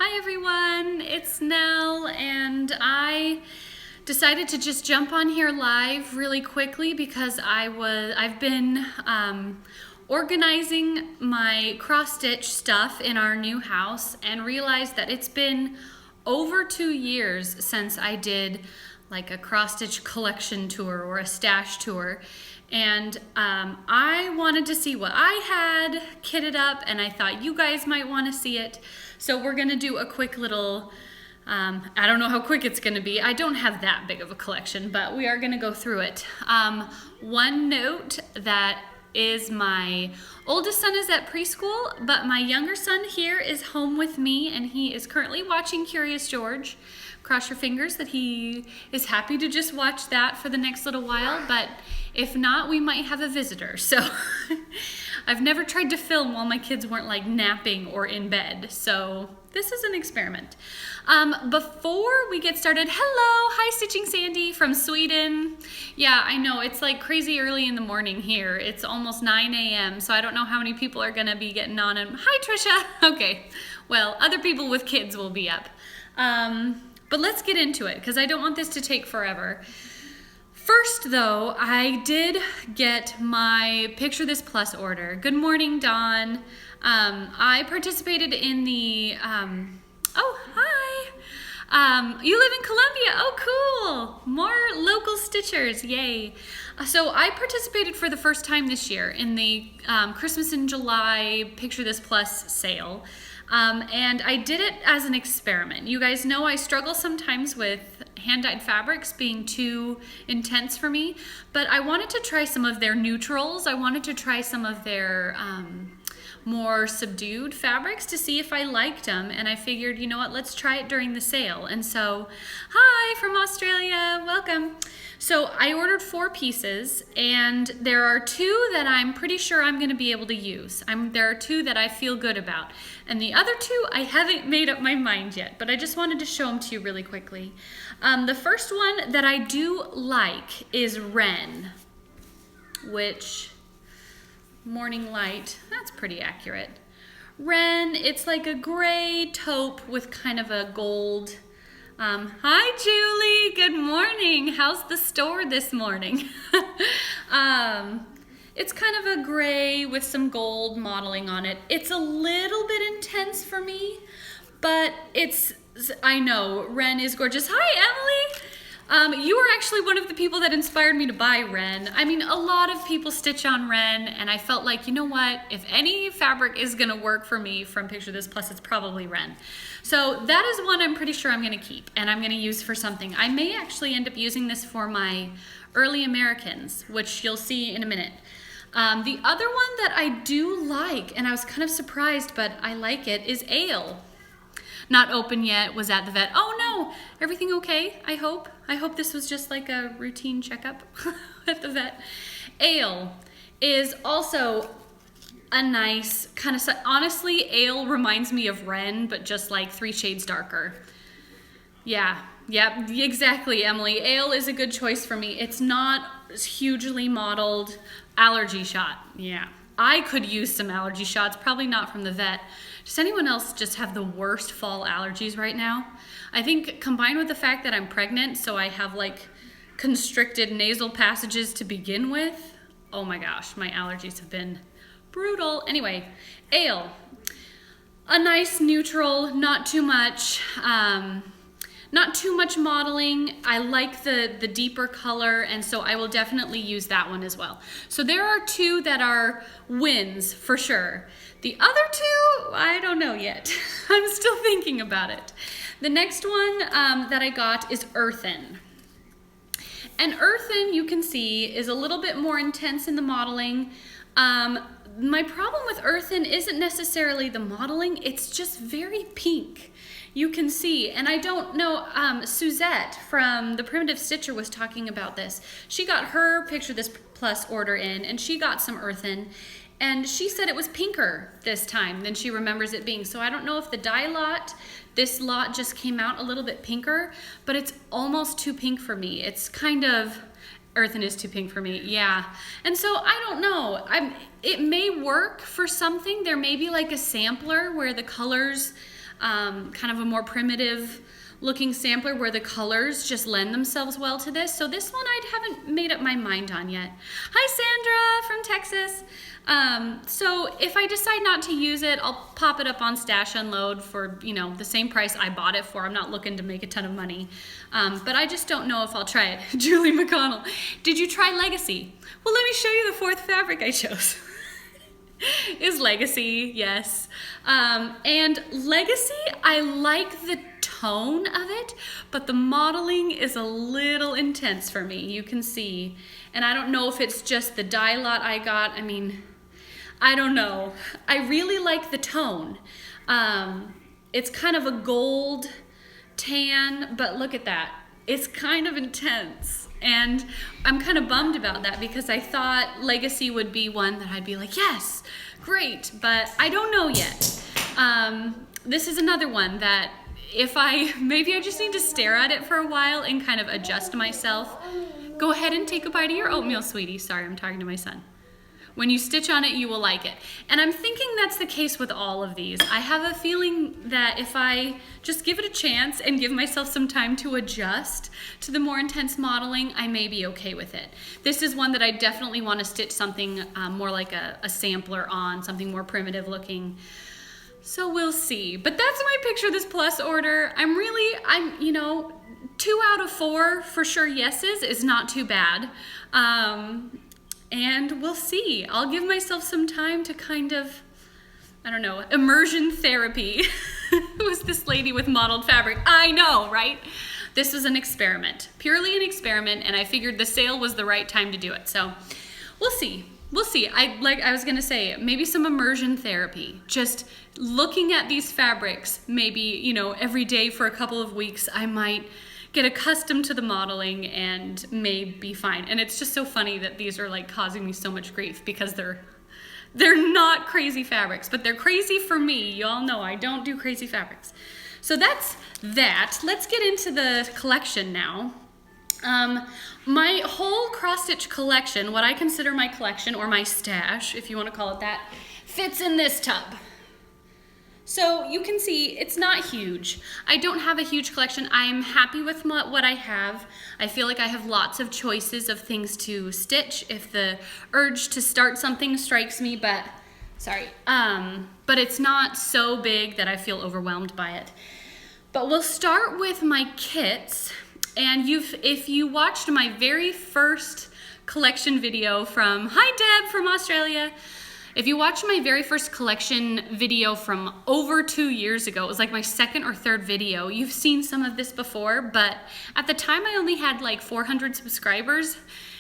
Hi everyone, it's Nell, and I decided to just jump on here live really quickly because I've been organizing my cross stitch stuff in our new house and realized that it's been over 2 years since I did like a cross stitch collection tour or a stash tour. And I wanted to see what I had kitted up, and I thought you guys might want to see it. So we're gonna do a quick little, I don't know how quick it's gonna be. I don't have that big of a collection, but we are gonna go through it. One note that is my oldest son is at preschool, but my younger son here is home with me, and he is currently watching Curious George. Cross your fingers that he is happy to just watch that for the next little while, but if not, we might have a visitor. So I've never tried to film while my kids weren't like napping or in bed, so this is an experiment. Before we get started, hi Stitching Sandy from Sweden. Yeah, I know, it's like crazy early in the morning here. It's almost 9 a.m., so I don't know how many people are gonna be getting on. And hi Trisha. Okay, well, other people with kids will be up. But let's get into it because I don't want this to take forever. First though, I did get my Picture This Plus order. Good morning, Dawn. I participated in the, oh, hi. You live in Colombia, oh cool. More local stitchers, yay. So I participated for the first time this year in the Christmas in July Picture This Plus sale. And I did it as an experiment. You guys know I struggle sometimes with hand-dyed fabrics being too intense for me, but I wanted to try some of their neutrals. I wanted to try some of their more subdued fabrics to see if I liked them, and I figured, you know what, let's try it during the sale. And so, hi from Australia, welcome. So I ordered 4 pieces, and there are 2 that I'm pretty sure I'm gonna be able to use. There are 2 that I feel good about, and the other 2 I haven't made up my mind yet, but I just wanted to show them to you really quickly. The first one that I do like is Wren, which, Morning Light, that's pretty accurate. Wren, it's like a gray taupe with kind of a gold. Hi Julie, good morning. How's the store this morning? It's kind of a gray with some gold modeling on it. It's a little bit intense for me, but I know, Wren is gorgeous. Hi Emily. You were actually one of the people that inspired me to buy Wren. I mean, a lot of people stitch on Wren, and I felt like, you know what, if any fabric is gonna work for me from Picture This Plus, it's probably Wren. So that is one I'm pretty sure I'm gonna keep, and I'm gonna use for something. I may actually end up using this for my Early Americans, which you'll see in a minute. The other one that I do like, and I was kind of surprised, but I like it, is Ale. Not open yet, was at the vet. Oh no, everything okay, I hope? I hope this was just like a routine checkup at the vet. Ale is also a nice kind of, honestly, Ale reminds me of Wren, but just like 3 shades darker. Yeah, exactly, Emily. Ale is a good choice for me. It's not hugely modeled. Allergy shot, yeah. I could use some allergy shots, probably not from the vet. Does anyone else just have the worst fall allergies right now? I think combined with the fact that I'm pregnant, so I have like constricted nasal passages to begin with, oh my gosh, my allergies have been brutal. Anyway, Ale, a nice neutral, not too much modeling. I like the deeper color, and so I will definitely use that one as well. So there are 2 that are wins for sure. The other 2, I don't know yet. I'm still thinking about it. The next one that I got is Earthen. And Earthen, you can see, is a little bit more intense in the modeling. My problem with Earthen isn't necessarily the modeling, it's just very pink. You can see, and I don't know, Suzette from The Primitive Stitcher was talking about this. She got her Picture This Plus order in, and she got some Earthen, and she said it was pinker this time than she remembers it being. So I don't know if the dye lot, this lot just came out a little bit pinker, but it's almost too pink for me. It's kind of, Earthen is too pink for me, yeah. And so I don't know, it may work for something. There may be like a sampler where the colors kind of a more primitive looking sampler where the colors just lend themselves well to this. So this one I haven't made up my mind on yet. Hi Sandra from Texas. So if I decide not to use it, I'll pop it up on Stash Unload for, you know, the same price I bought it for. I'm not looking to make a ton of money. But I just don't know if I'll try it. Julie McConnell, did you try Legacy? Well, let me show you the fourth fabric I chose. Is Legacy, yes. And Legacy, I like the tone of it, but the modeling is a little intense for me, you can see. And I don't know if it's just the dye lot I got. I mean, I don't know. I really like the tone. It's kind of a gold tan, but look at that. It's kind of intense. And I'm kind of bummed about that because I thought Legacy would be one that I'd be like, yes, great, but I don't know yet. This is another one that maybe I just need to stare at it for a while and kind of adjust myself. Go ahead and take a bite of your oatmeal, sweetie. Sorry, I'm talking to my son. When you stitch on it, you will like it. And I'm thinking that's the case with all of these. I have a feeling that if I just give it a chance and give myself some time to adjust to the more intense modeling, I may be okay with it. This is one that I definitely want to stitch something more like a sampler on, something more primitive looking. So we'll see. But that's my picture of this plus order. You know, 2 out of 4 for sure yeses is not too bad. And we'll see. I'll give myself some time to kind of, I don't know, immersion therapy. Who's this lady with modeled fabric? I know, right? This was an experiment, purely an experiment, and I figured the sale was the right time to do it. So we'll see. We'll see. Like I was gonna say, maybe some immersion therapy. Just looking at these fabrics, maybe, you know, every day for a couple of weeks, I might get accustomed to the modeling and may be fine. And it's just so funny that these are like causing me so much grief because they're not crazy fabrics, but they're crazy for me. You all know I don't do crazy fabrics. So that's that. Let's get into the collection now. My whole cross stitch collection, what I consider my collection or my stash, if you want to call it that, fits in this tub. So you can see it's not huge. I don't have a huge collection. I'm happy with what I have. I feel like I have lots of choices of things to stitch if the urge to start something strikes me, but it's not so big that I feel overwhelmed by it. But we'll start with my kits. And if you watched my very first collection video from, hi Deb from Australia. If you watched my very first collection video from over 2 years ago, it was like my second or third video, you've seen some of this before, but at the time I only had like 400 subscribers,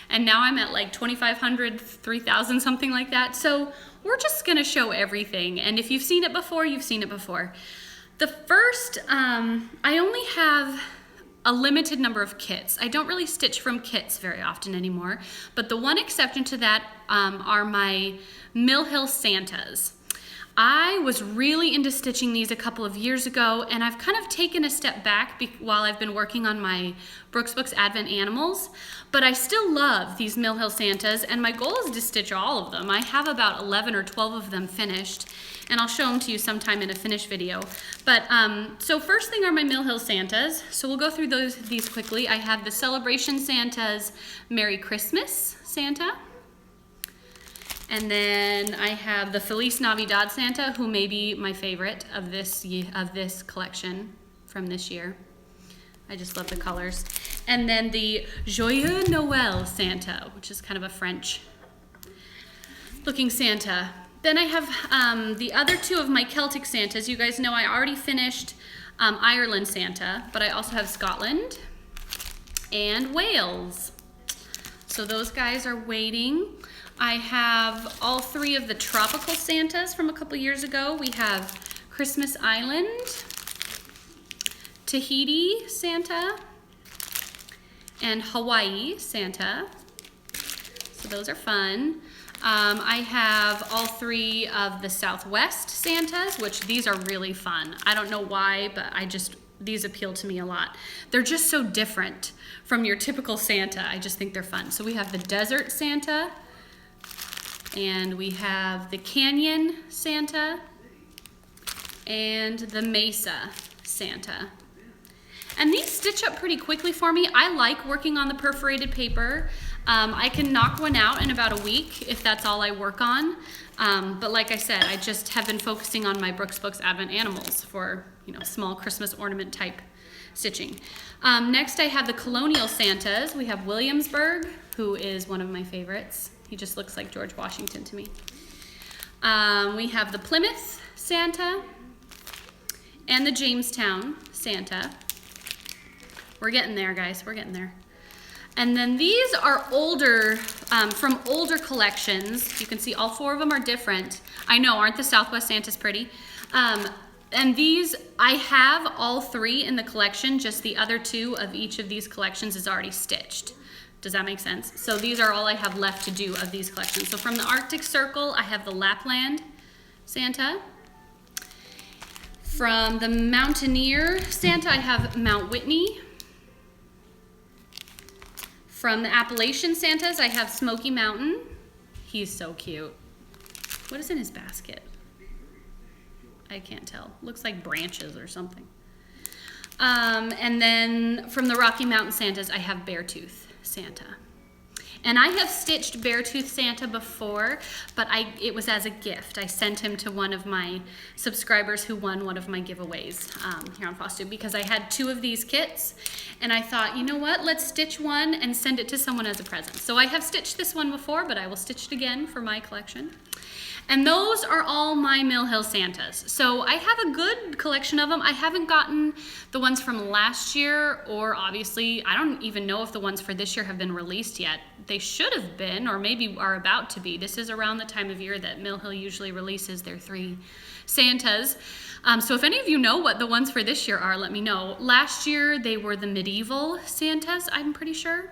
and now I'm at like 2,500, 3,000, something like that. So we're just gonna show everything, and if you've seen it before, you've seen it before. The first, I only have a limited number of kits. I don't really stitch from kits very often anymore, but the one exception to that are my Mill Hill Santas. I was really into stitching these a couple of years ago, and I've kind of taken a step back while I've been working on my Brooks Books Advent Animals, but I still love these Mill Hill Santas, and my goal is to stitch all of them. I have about 11 or 12 of them finished, and I'll show them to you sometime in a finished video. But so first thing are my Mill Hill Santas. So we'll go through these quickly. I have the Celebration Santa's Merry Christmas Santa. And then I have the Feliz Navidad Santa, who may be my favorite of this collection from this year. I just love the colors. And then the Joyeux Noël Santa, which is kind of a French looking Santa. Then I have the other two of my Celtic Santas. You guys know I already finished Ireland Santa, but I also have Scotland and Wales. So those guys are waiting. I have all three of the tropical Santas from a couple years ago. We have Christmas Island, Tahiti Santa, and Hawaii Santa. So those are fun. I have all three of the Southwest Santas, which these are really fun. I don't know why, but these appeal to me a lot. They're just so different from your typical Santa. I just think they're fun. So we have the Desert Santa, and we have the Canyon Santa, and the Mesa Santa. And these stitch up pretty quickly for me. I like working on the perforated paper. I can knock one out in about a week if that's all I work on. But like I said, I just have been focusing on my Brooks Books Advent Animals for, small Christmas ornament type stitching. Next I have the Colonial Santas. We have Williamsburg, who is one of my favorites. He just looks like George Washington to me. We have the Plymouth Santa and the Jamestown Santa. We're getting there, guys, we're getting there. And then these are older, from older collections. You can see all 4 of them are different. I know, aren't the Southwest Santas pretty? And these, I have all 3 in the collection, just the other 2 of each of these collections is already stitched. Does that make sense? So these are all I have left to do of these collections. So from the Arctic Circle, I have the Lapland Santa. From the Mountaineer Santa, I have Mount Whitney. From the Appalachian Santas, I have Smoky Mountain. He's so cute. What is in his basket? I can't tell. Looks like branches or something. And then from the Rocky Mountain Santas, I have Beartooth Santa. And I have stitched Beartooth Santa before, but it was as a gift. I sent him to one of my subscribers who won one of my giveaways here on FOSS2 because I had 2 of these kits, and I thought, you know what, let's stitch one and send it to someone as a present. So I have stitched this one before, but I will stitch it again for my collection. And those are all my Mill Hill Santas. So I have a good collection of them. I haven't gotten the ones from last year, or obviously, I don't even know if the ones for this year have been released yet. They should have been, or maybe are about to be. This is around the time of year that Mill Hill usually releases their 3 Santas. So if any of you know what the ones for this year are, let me know. Last year, they were the medieval Santas, I'm pretty sure.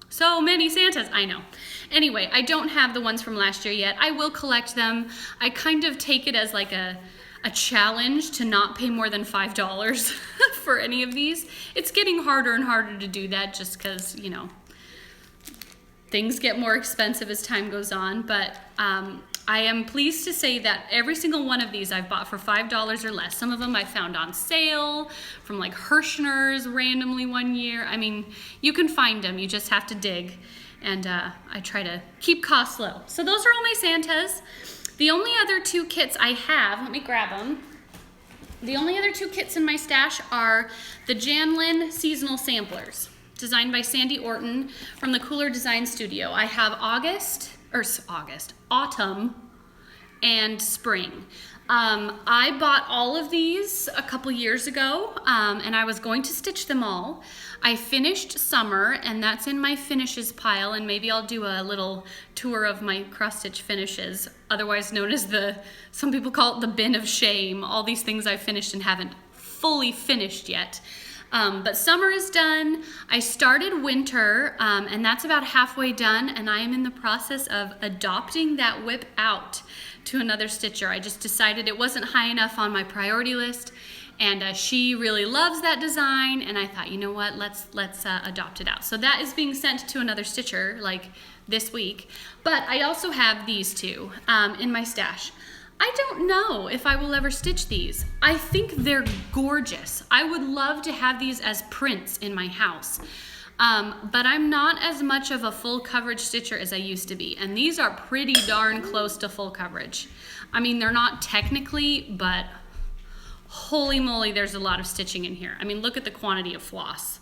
So many Santas, I know. Anyway, I don't have the ones from last year yet. I will collect them. I kind of take it as like a challenge to not pay more than $5 for any of these. It's getting harder and harder to do that just because, things get more expensive as time goes on. But I am pleased to say that every single one of these I've bought for $5 or less. Some of them I found on sale from like Hirschner's randomly one year. I mean, you can find them, you just have to dig. And I try to keep costs low. So those are all my Santas. The only other 2 kits I have, let me grab them. The only other 2 kits in my stash are the Janlin Seasonal Samplers, designed by Sandy Orton from the Cooler Design Studio. I have autumn, and spring. I bought all of these a couple years ago, and I was going to stitch them all. I finished summer, and that's in my finishes pile, and maybe I'll do a little tour of my cross-stitch finishes, otherwise known as some people call it the bin of shame, all these things I've finished and haven't fully finished yet. But summer is done. I started winter, and that's about halfway done, and I am in the process of adopting that WIP out to another stitcher. I just decided it wasn't high enough on my priority list, and she really loves that design, and I thought, you know what, let's adopt it out. So that is being sent to another stitcher like this week. But I also have these 2 in my stash. I don't know if I will ever stitch these. I think they're gorgeous. I would love to have these as prints in my house. But I'm not as much of a full coverage stitcher as I used to be. And these are pretty darn close to full coverage. I mean, they're not technically, but holy moly, there's a lot of stitching in here. I mean, look at the quantity of floss.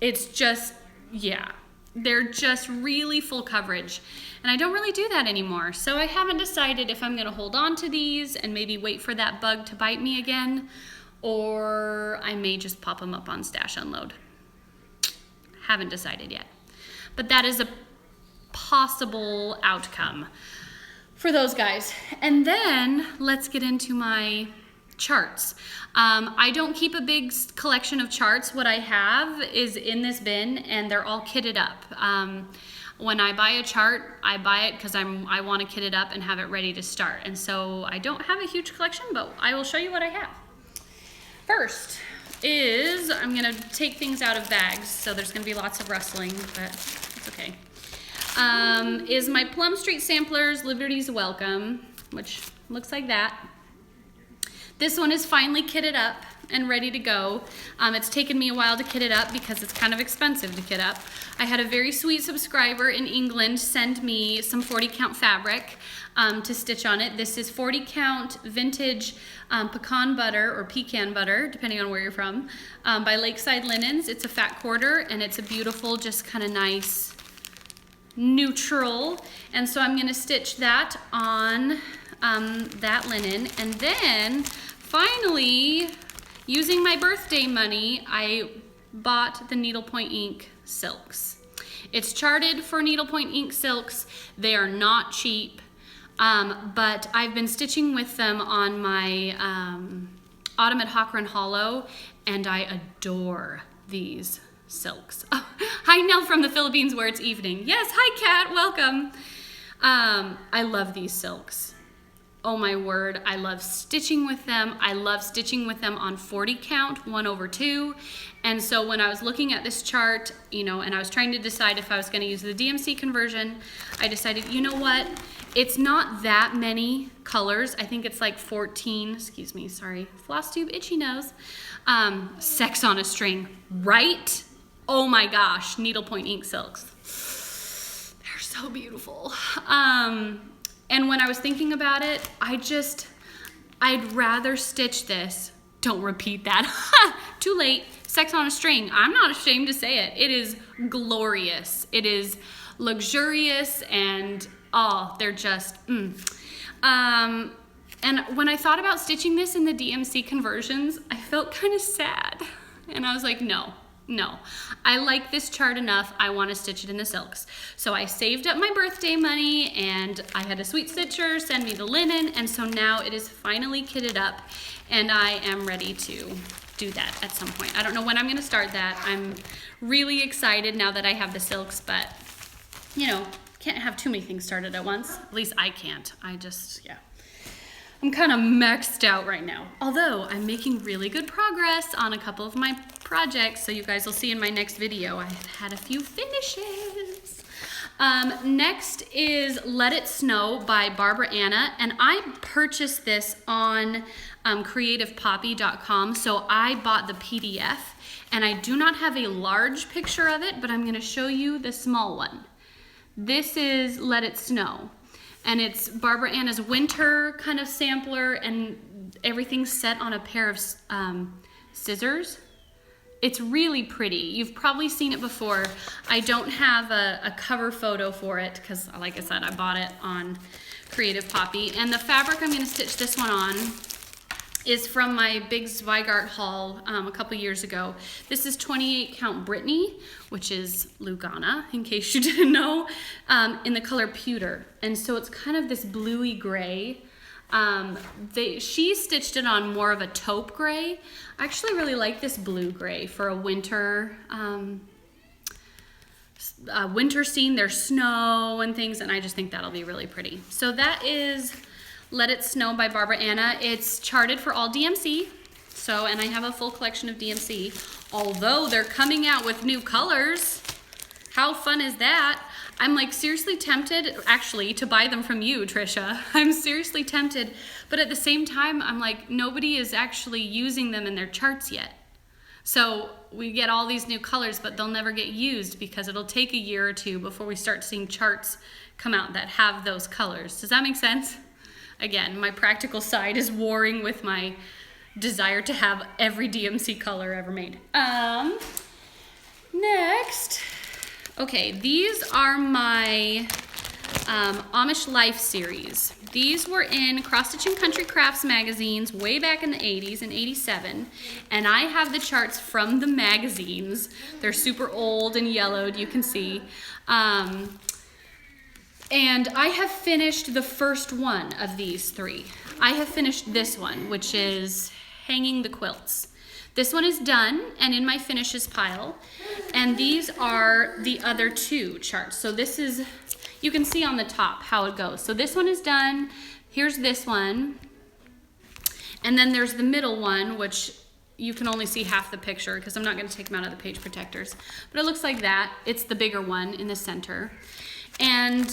It's just, yeah. They're just really full coverage. And I don't really do that anymore. So I haven't decided if I'm gonna hold on to these and maybe wait for that bug to bite me again, or I may just pop them up on Stash Unload. Haven't decided yet. But that is a possible outcome for those guys. And then let's get into my charts. I don't keep a big collection of charts. What I have is in this bin, and they're all kitted up. When I buy a chart, I buy it because I want to kit it up and have it ready to start. And so I don't have a huge collection, but I will show you what I have. First is, I'm gonna take things out of bags, so there's gonna be lots of rustling, but it's okay. Is my Plum Street Samplers Liberty's Welcome, which looks like that. This one is finally kitted up and ready to go. It's taken me a while to kit it up because it's kind of expensive to kit up. I had a very sweet subscriber in England send me some 40 count fabric to stitch on it. This is 40 count vintage pecan butter, depending on where you're from, by Lakeside Linens. It's a fat quarter and it's a beautiful, just kind of nice neutral. And so I'm going to stitch that on that linen. And then finally, using my birthday money, I bought the Needlepoint Ink silks. It's charted for Needlepoint Ink silks. They are not cheap, but I've been stitching with them on my Autumn at Hocker and Hollow, and I adore these silks. Oh, hi Nell from the Philippines where it's evening. Yes, hi Kat, welcome. I love these silks. Oh my word, I love stitching with them. I love stitching with them on 40 count, 1/2. And so when I was looking at this chart, you know, and I was trying to decide if I was going to use the DMC conversion, I decided, you know what? It's not that many colors. I think it's like 14, excuse me, sorry, floss tube, itchy nose. Sex on a string, right? Oh my gosh, Needlepoint Ink silks. They're so beautiful. And when I was thinking about it, I'd rather stitch this. Don't repeat that. Too late. Sex on a string. I'm not ashamed to say it. It is glorious. It is luxurious and oh, they're just, And when I thought about stitching this in the DMC conversions, I felt kind of sad. And I was like, no. I like this chart enough. I want to stitch it in the silks. So I saved up my birthday money and I had a sweet stitcher send me the linen. And so now it is finally kitted up and I am ready to do that at some point. I don't know when I'm going to start that. I'm really excited now that I have the silks, but you know, can't have too many things started at once. At least I can't. Yeah. I'm kind of maxed out right now. Although I'm making really good progress on a couple of my projects, so you guys will see in my next video. I had a few finishes. Next is Let It Snow by Barbara Anna, and I purchased this on creativepoppy.com, so I bought the PDF, and I do not have a large picture of it, but I'm gonna show you the small one. This is Let It Snow. And it's Barbara Anna's winter kind of sampler and everything's set on a pair of scissors. It's really pretty. You've probably seen it before. I don't have a cover photo for it because, like I said, I bought it on Creative Poppy. And the fabric I'm going to stitch this one on is from my big Zweigart haul a couple years ago. This is 28 count Brittany, which is Lugana, in case you didn't know, in the color pewter. And so it's kind of this bluey gray. She stitched it on more of a taupe gray. I actually really like this blue gray for a winter scene. There's snow and things, and I just think that'll be really pretty. So that is Let It Snow by Barbara Anna. It's charted for all DMC, and I have a full collection of DMC, although they're coming out with new colors. How fun is that? I'm like seriously tempted, actually, to buy them from you, Trisha. I'm seriously tempted, but at the same time, I'm like, nobody is actually using them in their charts yet. So we get all these new colors, but they'll never get used because it'll take a year or two before we start seeing charts come out that have those colors. Does that make sense? Again, my practical side is warring with my desire to have every DMC color ever made. Next, okay, these are my Amish Life series. These were in Cross Stitch and Country Crafts magazines way back in the 80s, in 87, and I have the charts from the magazines. They're super old and yellowed, you can see. And I have finished the first one of these three. I have finished this one, which is Hanging the Quilts. This one is done and in my finishes pile. And these are the other two charts. So this is, you can see on the top how it goes. So this one is done. Here's this one. And then there's the middle one, which you can only see half the picture because I'm not going to take them out of the page protectors. But it looks like that. It's the bigger one in the center. And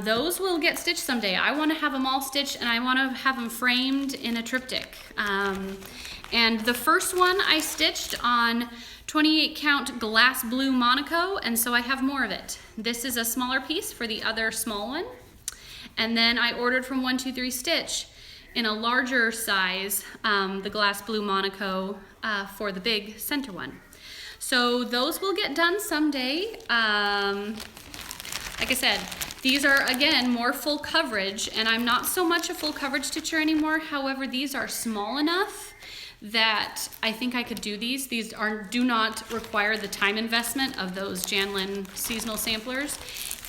those will get stitched someday. I want to have them all stitched, and I want to have them framed in a triptych. And the first one I stitched on 28 count glass blue Monaco, and so I have more of it. This is a smaller piece for the other small one. And then I ordered from 123 Stitch in a larger size, the glass blue Monaco for the big center one. So those will get done someday. Like I said, these are, again, more full coverage, and I'm not so much a full coverage stitcher anymore. However, these are small enough that I think I could do these. These do not require the time investment of those Janlin seasonal samplers.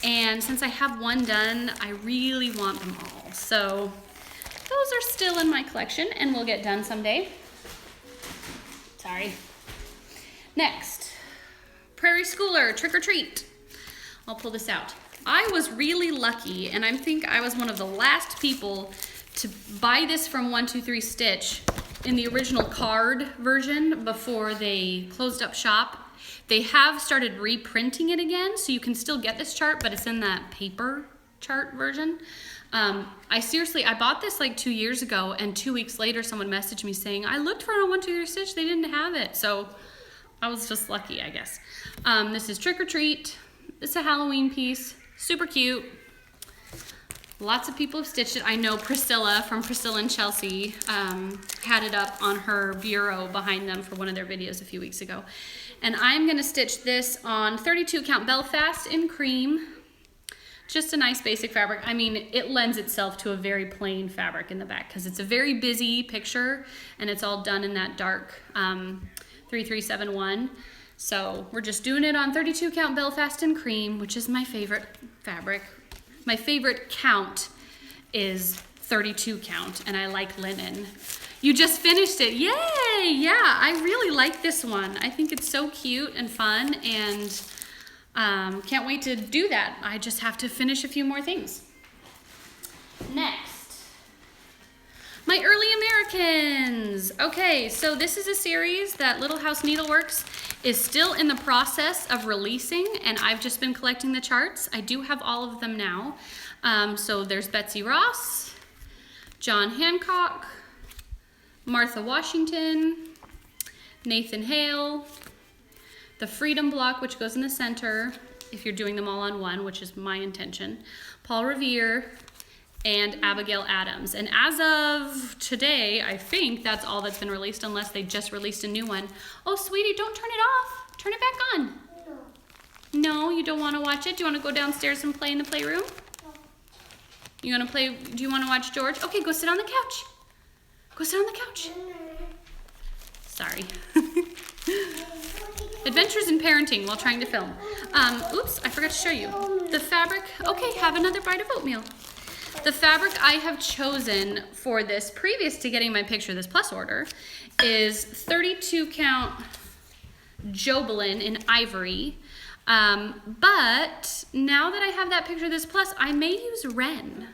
And since I have one done, I really want them all. So those are still in my collection and will get done someday. Sorry. Next, Prairie Schooler Trick or Treat. I'll pull this out. I was really lucky, and I think I was one of the last people to buy this from 123 Stitch in the original card version before they closed up shop. They have started reprinting it again, so you can still get this chart, but it's in that paper chart version. I bought this like 2 years ago, and 2 weeks later someone messaged me saying, I looked for it on 123 Stitch, they didn't have it. So I was just lucky, I guess. This is Trick or Treat. It's a Halloween piece, super cute. Lots of people have stitched it. I know Priscilla from Priscilla and Chelsea had it up on her bureau behind them for one of their videos a few weeks ago. And I'm gonna stitch this on 32 count Belfast in cream. Just a nice basic fabric. I mean, it lends itself to a very plain fabric in the back because it's a very busy picture and it's all done in that dark 3371. So we're just doing it on 32 count Belfast in cream, which is my favorite fabric. My favorite count is 32 count, and I like linen. You just finished it, yay! Yeah, I really like this one. I think it's so cute and fun, and can't wait to do that. I just have to finish a few more things. Next, my Early Americans. Okay, so this is a series that Little House Needleworks is still in the process of releasing, and I've just been collecting the charts. I do have all of them now. So there's Betsy Ross, John Hancock, Martha Washington, Nathan Hale, the Freedom Block, which goes in the center, if you're doing them all on one, which is my intention, Paul Revere, and Abigail Adams. And as of today, I think that's all that's been released, unless they just released a new one. Oh, sweetie, don't turn it off. Turn it back on. No, you don't want to watch it? Do you want to go downstairs and play in the playroom? You want to play? Do you want to watch George? Okay, go sit on the couch. Go sit on the couch. Sorry. Adventures in parenting while trying to film. Oops, I forgot to show you. The fabric. Okay, have another bite of oatmeal. The fabric I have chosen for this, previous to getting my picture of this plus order, is 32 count Jobelin in ivory. But now that I have that picture of this plus, I may use Ren.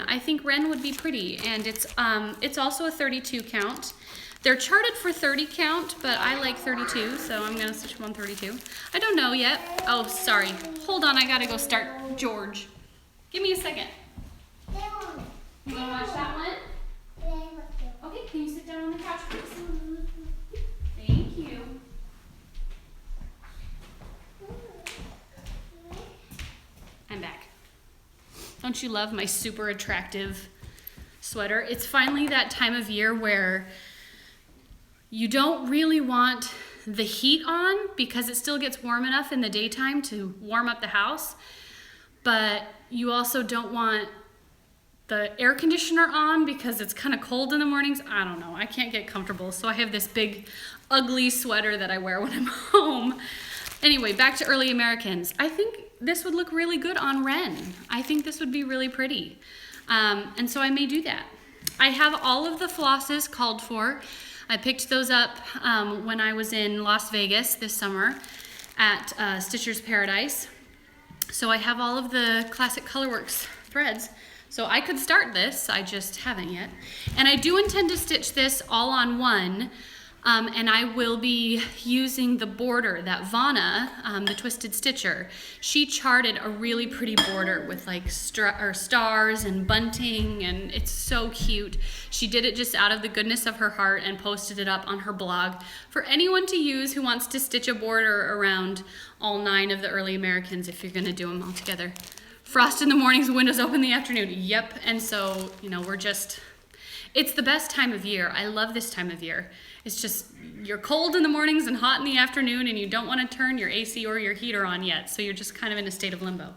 I think Ren would be pretty, and it's also a 32 count. They're charted for 30 count, but I like 32, so I'm gonna stitch them on 32. I don't know yet. Oh, sorry. Hold on, I gotta go start George. Give me a second. You wanna watch that one? Okay, can you sit down on the couch, please? Thank you. I'm back. Don't you love my super attractive sweater? It's finally that time of year where you don't really want the heat on because it still gets warm enough in the daytime to warm up the house, but you also don't want the air conditioner on because it's kind of cold in the mornings. I don't know, I can't get comfortable, so I have this big ugly sweater that I wear when I'm home. Anyway, back to Early Americans. I think this would look really good on Ren. I think this would be really pretty. And so I may do that. I have all of the flosses called for. I picked those up when I was in Las Vegas this summer at Stitcher's Paradise. So I have all of the Classic Colorworks threads. So I could start this, I just haven't yet. And I do intend to stitch this all on one. And I will be using the border that Vanna, the Twisted Stitcher, she charted a really pretty border with like stars and bunting, and it's so cute. She did it just out of the goodness of her heart and posted it up on her blog for anyone to use who wants to stitch a border around all 9 of the early Americans if you're going to do them all together. Frost in the mornings, windows open in the afternoon. Yep. And so, it's the best time of year. I love this time of year. It's just, you're cold in the mornings and hot in the afternoon, and you don't want to turn your AC or your heater on yet, so you're just kind of in a state of limbo.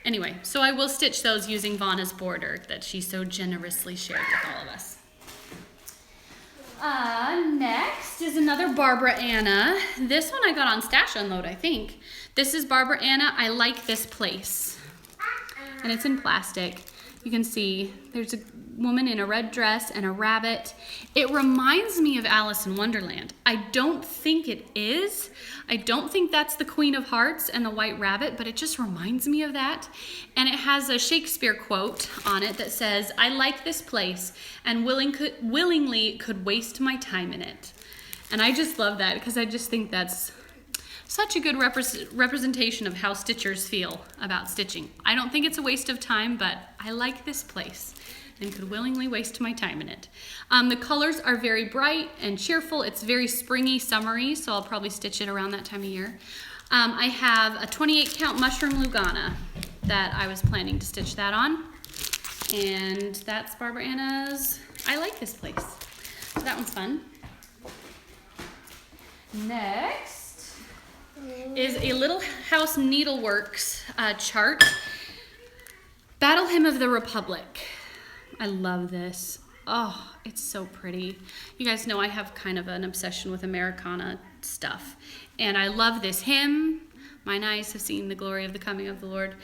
Anyway, so I will stitch those using Vanna's border that she so generously shared with all of us. Next is another Barbara Anna. This one I got on Stash Unload, I think. This is Barbara Anna, I Like This Place. And it's in plastic. You can see there's a woman in a red dress and a rabbit. It reminds me of Alice in Wonderland. I don't think it is. I don't think that's the Queen of Hearts and the White Rabbit, but it just reminds me of that. And it has a Shakespeare quote on it that says, "I like this place and willingly could waste my time in it." And I just love that because I just think that's such a good representation of how stitchers feel about stitching. I don't think it's a waste of time, but I like this place and could willingly waste my time in it. The colors are very bright and cheerful. It's very springy, summery, so I'll probably stitch it around that time of year. I have a 28 count mushroom Lugana that I was planning to stitch that on. And that's Barbara Anna's I Like This Place. So that one's fun. Next is a Little House Needleworks chart. Battle Hymn of the Republic. I love this. Oh, it's so pretty. You guys know I have kind of an obsession with Americana stuff. And I love this hymn. Mine eyes have seen the glory of the coming of the Lord.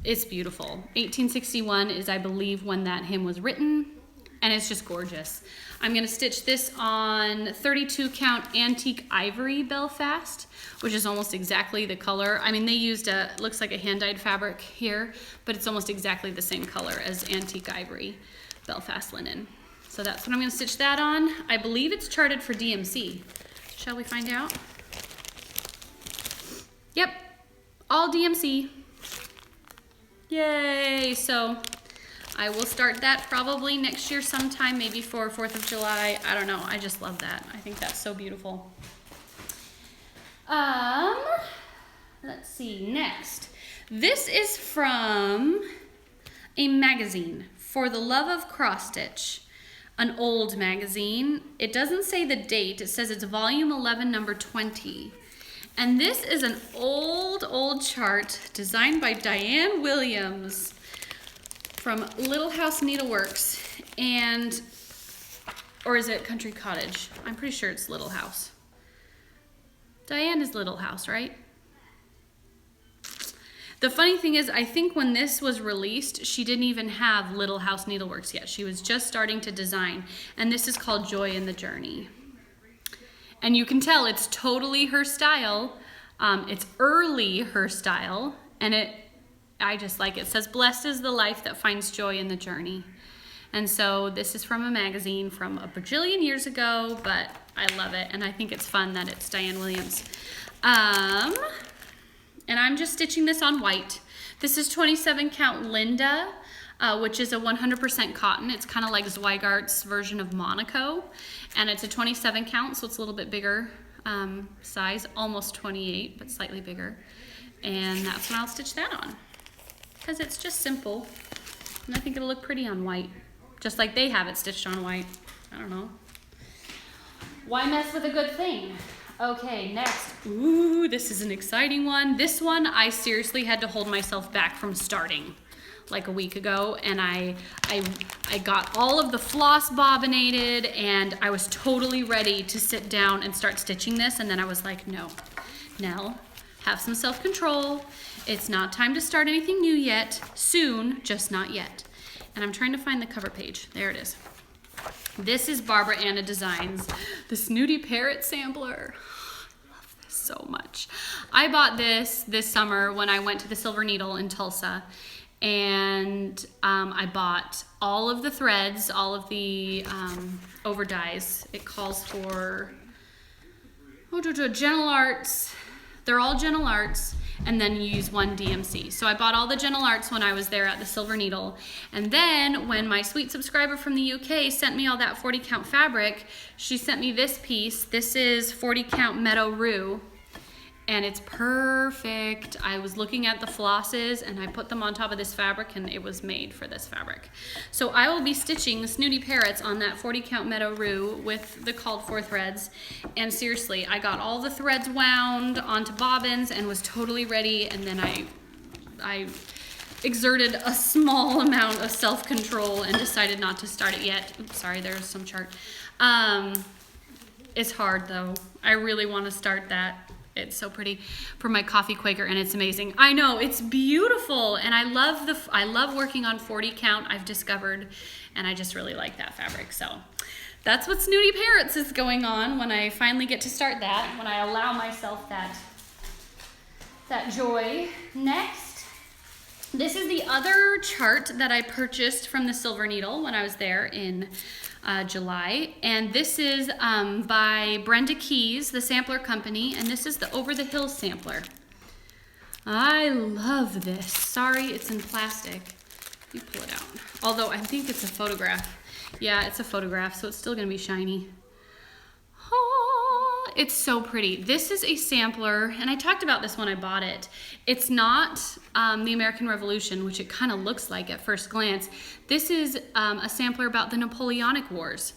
It's beautiful. 1861 is, I believe, when that hymn was written. And it's just gorgeous. I'm going to stitch this on 32 count antique ivory Belfast, which is almost exactly the color. I mean, they used looks like a hand-dyed fabric here, but it's almost exactly the same color as antique ivory Belfast linen. So that's what I'm going to stitch that on. I believe it's charted for DMC. Shall we find out? Yep, all DMC. Yay! So I will start that probably next year sometime, maybe for 4th of July. I don't know. I just love that. I think that's so beautiful. Let's see. Next. This is from a magazine, For the Love of Cross Stitch, an old magazine. It doesn't say the date. It says it's volume 11, number 20. And this is an old chart designed by Diane Williams from Little House Needleworks, or is it Country Cottage? I'm pretty sure it's Little House. Diane is Little House, right? The funny thing is, I think when this was released, she didn't even have Little House Needleworks yet. She was just starting to design, and this is called Joy in the Journey. And you can tell it's totally her style. It's early her style, and I just like it. It says, "Blessed is the life that finds joy in the journey." And so this is from a magazine from a bajillion years ago, but I love it, and I think it's fun that it's Diane Williams. And I'm just stitching this on white. This is 27 count Linda, which is a 100% cotton. It's kind of like Zweigart's version of Monaco, and it's a 27 count, so it's a little bit bigger size, almost 28, but slightly bigger. And that's when I'll stitch that on, because it's just simple, and I think it'll look pretty on white, just like they have it stitched on white. I don't know. Why mess with a good thing? Okay, next. Ooh, this is an exciting one. This one, I seriously had to hold myself back from starting like a week ago, and I got all of the floss bobbinated, and I was totally ready to sit down and start stitching this, and then I was like, no, Nell, have some self-control. It's not time to start anything new yet. Soon, just not yet. And I'm trying to find the cover page. There it is. This is Barbara Anna Designs, the Snooty Parrot Sampler. I love this so much. I bought this summer when I went to the Silver Needle in Tulsa, And I bought all of the threads, all of the over dyes. It calls for Gentle Arts. They're all Gentle Arts, and then you use one DMC. So I bought all the Gentle Arts when I was there at the Silver Needle. And then when my sweet subscriber from the UK sent me all that 40 count fabric, she sent me this piece. This is 40 count Meadow Rue. And it's perfect. I was looking at the flosses and I put them on top of this fabric and it was made for this fabric. So I will be stitching the Snooty Parrots on that 40 count Meadow Rue with the called for threads. And seriously, I got all the threads wound onto bobbins and was totally ready. And then I exerted a small amount of self-control and decided not to start it yet. Oops, sorry, there's some chart. It's hard though. I really want to start that. It's so pretty for my coffee Quaker and it's amazing. I know, it's beautiful, and I love working on 40 count, I've discovered, and I just really like that fabric. So that's what Snooty Parrots is going on when I finally get to start that, when I allow myself that joy. Next, this is the other chart that I purchased from the Silver Needle when I was there in July, and this is by Brenda Keys, the sampler company, and this is the Over the Hills sampler. I love this. Sorry, it's in plastic. You pull it out. Although I think it's a photograph. Yeah, it's a photograph, so it's still gonna be shiny. Oh, it's so pretty. This is a sampler, and I talked about this when I bought it. It's not the American Revolution, which it kind of looks like at first glance. This is a sampler about the Napoleonic Wars.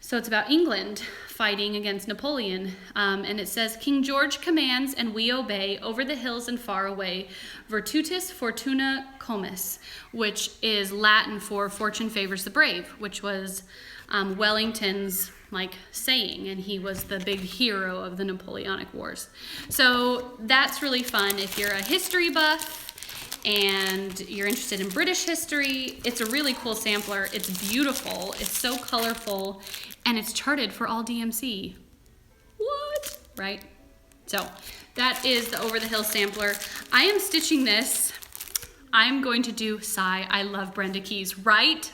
So it's about England fighting against Napoleon. And it says, King George commands and we obey, over the hills and far away, virtutis fortuna comis, which is Latin for fortune favors the brave, which was Wellington's saying, and he was the big hero of the Napoleonic Wars. So that's really fun if you're a history buff and you're interested in British history. It's a really cool sampler. It's beautiful. It's so colorful, and it's charted for all DMC. What? Right? So that is the Over the Hill sampler. I am stitching this. I'm going to do sigh. I love Brenda Keys, right?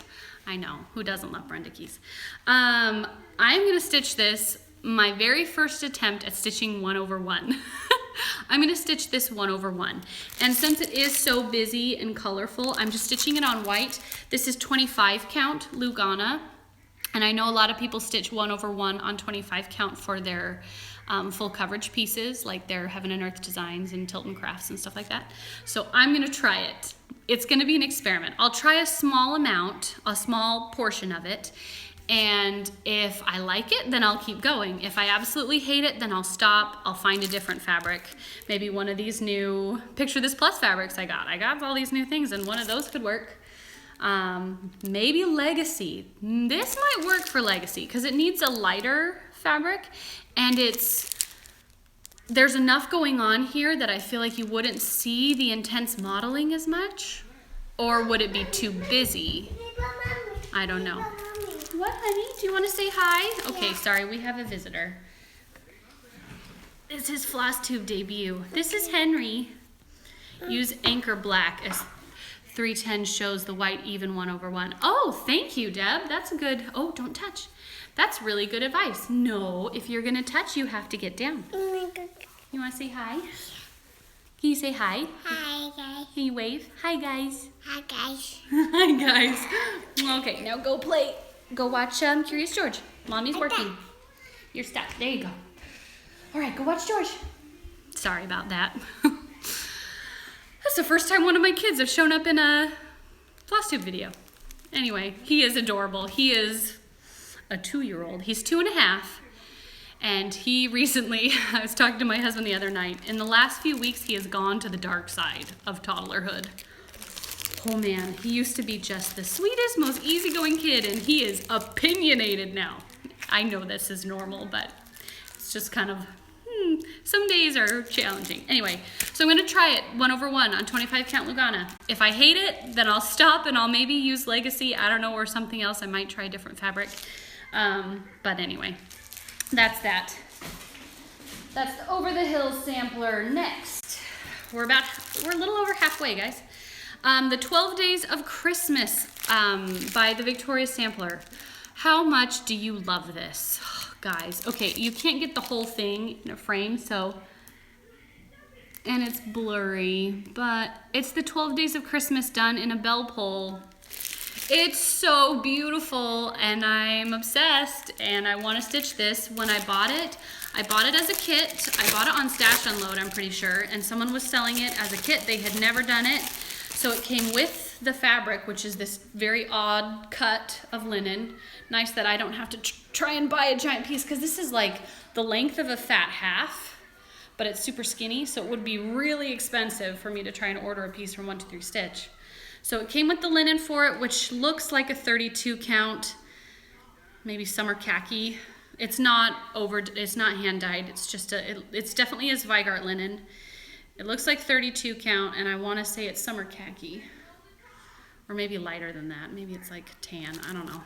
I know, who doesn't love Brenda Keys? I'm gonna stitch this, my very first attempt at stitching 1 over 1. I'm gonna stitch this 1 over 1. And since it is so busy and colorful, I'm just stitching it on white. This is 25 count Lugana. And I know a lot of people stitch 1 over 1 on 25 count for their full coverage pieces, like their Heaven and Earth Designs and Tilton Crafts and stuff like that. So I'm gonna try it. It's gonna be an experiment. I'll try a small amount, a small portion of it, and if I like it, then I'll keep going. If I absolutely hate it, then I'll stop. I'll find a different fabric. Maybe one of these new Picture This Plus fabrics I got. I got all these new things, and one of those could work. Maybe Legacy. This might work for Legacy because it needs a lighter fabric, and there's enough going on here that I feel like you wouldn't see the intense modeling as much. Or would it be too busy? I don't know. What, honey? Do you want to say hi? Okay, sorry, we have a visitor. It's his floss tube debut. This is Henry. Use Anchor Black as 310 shows the white even 1 over 1. Oh, thank you, Deb. That's a good, oh, don't touch. That's really good advice. No, if you're gonna touch, you have to get down. You wanna say hi? Can you say hi? Hi, guys. Can you wave? Hi, guys. Hi, guys. Hi, guys. Okay, now go play. Go watch Curious George. Mommy's working. You're stuck. There you go. All right, go watch George. Sorry about that. That's the first time one of my kids have shown up in a floss tube video. Anyway, he is adorable. He is a 2-year-old. He's 2.5. And he recently, I was talking to my husband the other night, in the last few weeks he has gone to the dark side of toddlerhood. Oh man, he used to be just the sweetest, most easygoing kid, and he is opinionated now. I know this is normal, but it's just kind of, some days are challenging. Anyway, so I'm gonna try it 1 over 1 on 25 count Lugana. If I hate it, then I'll stop and I'll maybe use Legacy, I don't know, or something else. I might try a different fabric. But anyway, that's that. That's the Over the Hills sampler. Next, we're a little over halfway, guys. The 12 Days of Christmas by the Victoria's Sampler. How much do you love this? Guys, okay, you can't get the whole thing in a frame, so, and it's blurry, but it's the 12 Days of Christmas done in a bell pull. It's so beautiful, and I'm obsessed, and I want to stitch this. When I bought it as a kit. I bought it on Stash Unload, I'm pretty sure, and someone was selling it as a kit. They had never done it, so it came with the fabric, which is this very odd cut of linen. Nice that I don't have to try and buy a giant piece, because this is like the length of a fat half, but it's super skinny, so it would be really expensive for me to try and order a piece from 1-2-3 Stitch. So it came with the linen for it, which looks like a 32 count, maybe summer khaki. It's not hand dyed. It's just it's definitely is Zweigart linen. It looks like 32 count, and I want to say it's summer khaki, or maybe lighter than that. Maybe it's like tan. I don't know.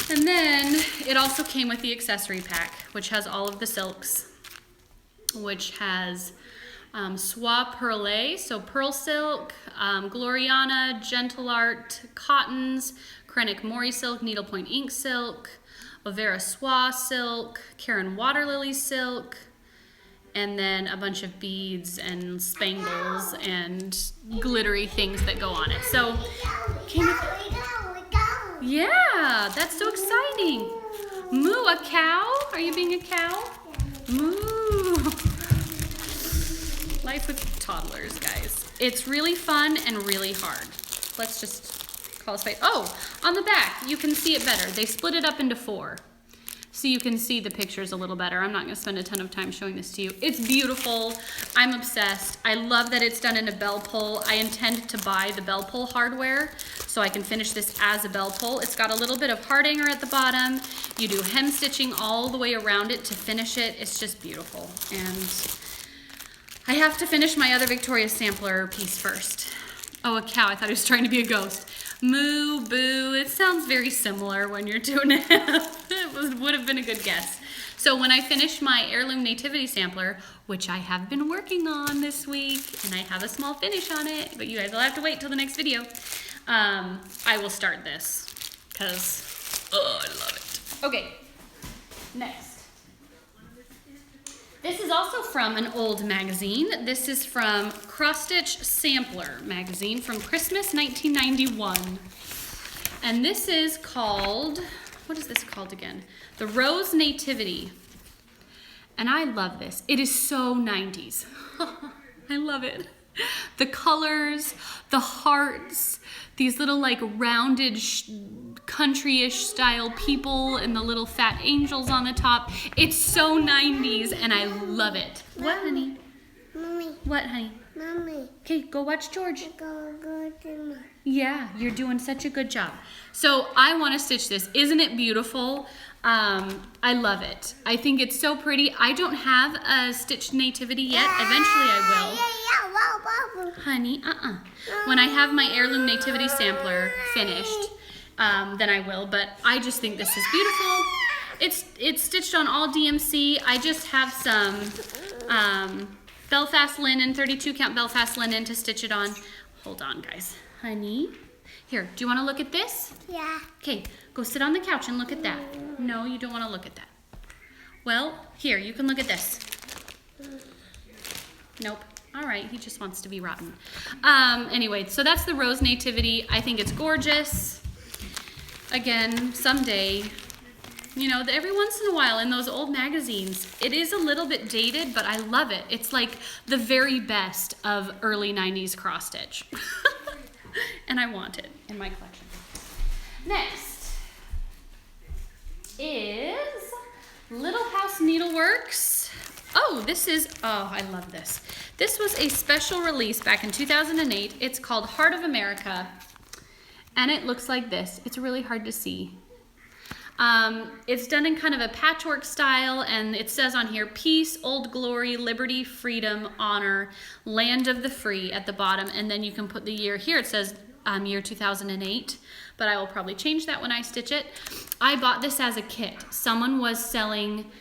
And then it also came with the accessory pack, which has all of the silks, which has Soie Perlée, so pearl silk, Gloriana, Gentle Art, cottons, Krennic Mori silk, needlepoint ink silk, Overa Soie silk, Karen Waterlily silk, and then a bunch of beads and spangles and glittery things that go on it. So, yeah, that's so exciting. Moo, a cow? Are you being a cow? Moo. Life with toddlers, guys. It's really fun and really hard. Let's just call a spade. Oh, on the back, you can see it better. They split it up into 4. So you can see the pictures a little better. I'm not gonna spend a ton of time showing this to you. It's beautiful. I'm obsessed. I love that it's done in a bell pull. I intend to buy the bell pull hardware so I can finish this as a bell pull. It's got a little bit of hardanger at the bottom. You do hem stitching all the way around it to finish it. It's just beautiful. And I have to finish my other Victoria's Sampler piece first. Oh, a cow. I thought he was trying to be a ghost. Moo, boo. It sounds very similar when you're doing it. It would have been a good guess. So when I finish my Heirloom Nativity Sampler, which I have been working on this week, and I have a small finish on it, but you guys will have to wait till the next video, I will start this, because, oh, I love it. Okay, next. This is also from an old magazine. This is from Cross Stitch Sampler magazine from Christmas 1991. And this is called, what is this called again? The Rose Nativity. And I love this. It is so 90s. I love it. The colors, the hearts, these little like rounded country-ish style people and the little fat angels on the top. It's so 90s and I love it. What, honey? Mommy. What, honey? Mommy. Okay, go watch George. Go to Yeah, you're doing such a good job. So I want to stitch this. Isn't it beautiful? I love it. I think it's so pretty. I don't have a stitched nativity yet. Eventually I will. Honey, When I have my Heirloom Nativity Sampler finished, then I will. But I just think this is beautiful. It's stitched on all DMC. I just have some Belfast linen, 32 count Belfast linen to stitch it on. Hold on, guys. Honey, here, do you want to look at this? Yeah. Okay, go sit on the couch and look at that. No, you don't want to look at that. Well, here, you can look at this. Nope. All right, he just wants to be rotten. Anyway, so that's the Rose Nativity. I think it's gorgeous. Again, someday, you know, every once in a while in those old magazines, it is a little bit dated, but I love it. It's like the very best of early 90s cross stitch. And I want it in my collection. Next is Little House Needleworks. Oh, I love this. This was a special release back in 2008. It's called Heart of America, and it looks like this. It's really hard to see. It's done in kind of a patchwork style, and it says on here, peace, old glory, liberty, freedom, honor, land of the free at the bottom, and then you can put the year here. It says year 2008, but I will probably change that when I stitch it. I bought this as a kit. Someone was selling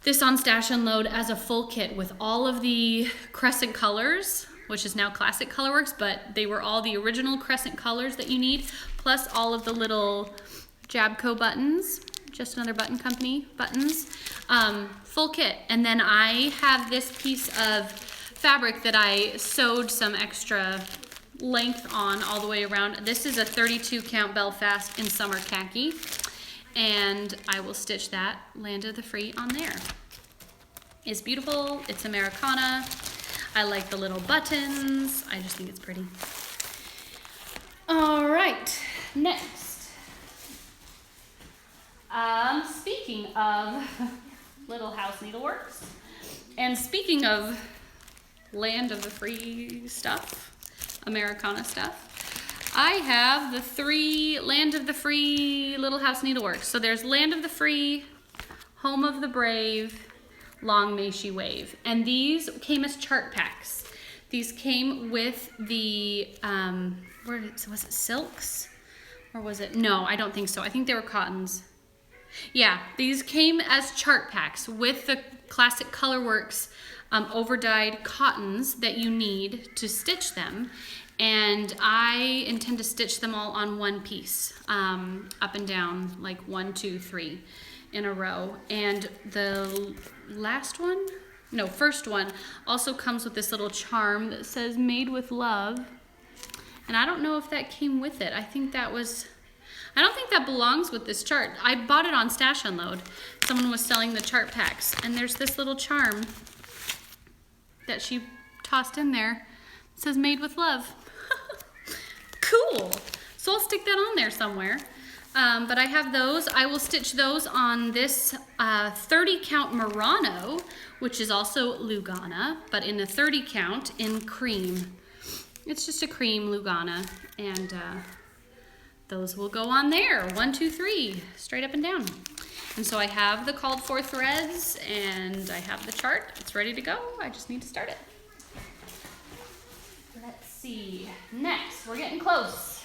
this on Stash Unload as a full kit with all of the crescent colors, which is now Classic Colorworks, but they were all the original crescent colors that you need, plus all of the little Jabco buttons, just another button company buttons, full kit. And then I have this piece of fabric that I sewed some extra length on all the way around. This is a 32 count Belfast in summer khaki, and I will stitch that Land of the Free on there. It's beautiful, it's Americana. I like the little buttons. I just think it's pretty. All right, next. Speaking of Little House Needleworks, and speaking of Land of the Free stuff, Americana stuff, I have the 3 Land of the Free Little House Needleworks. So there's Land of the Free, Home of the Brave, Long May She Wave. And these came as chart packs. These came with the, was it silks? Or was it, no, I don't think so. I think they were cottons. Yeah, these came as chart packs with the Classic Colorworks overdyed cottons that you need to stitch them. And I intend to stitch them all on one piece, up and down, like 1, 2, 3 in a row. And the first one also comes with this little charm that says made with love. And I don't know if that came with it. I don't think that belongs with this chart. I bought it on Stash Unload. Someone was selling the chart packs, and there's this little charm that she tossed in there. It says made with love. Cool. So I'll stick that on there somewhere. But I have those. I will stitch those on this 30 count Murano, which is also Lugana, but in a 30 count in cream. It's just a cream Lugana, and those will go on there. 1, 2, 3, straight up and down. And so I have the called for threads, and I have the chart. It's ready to go. I just need to start it. Let's see. Next, we're getting close.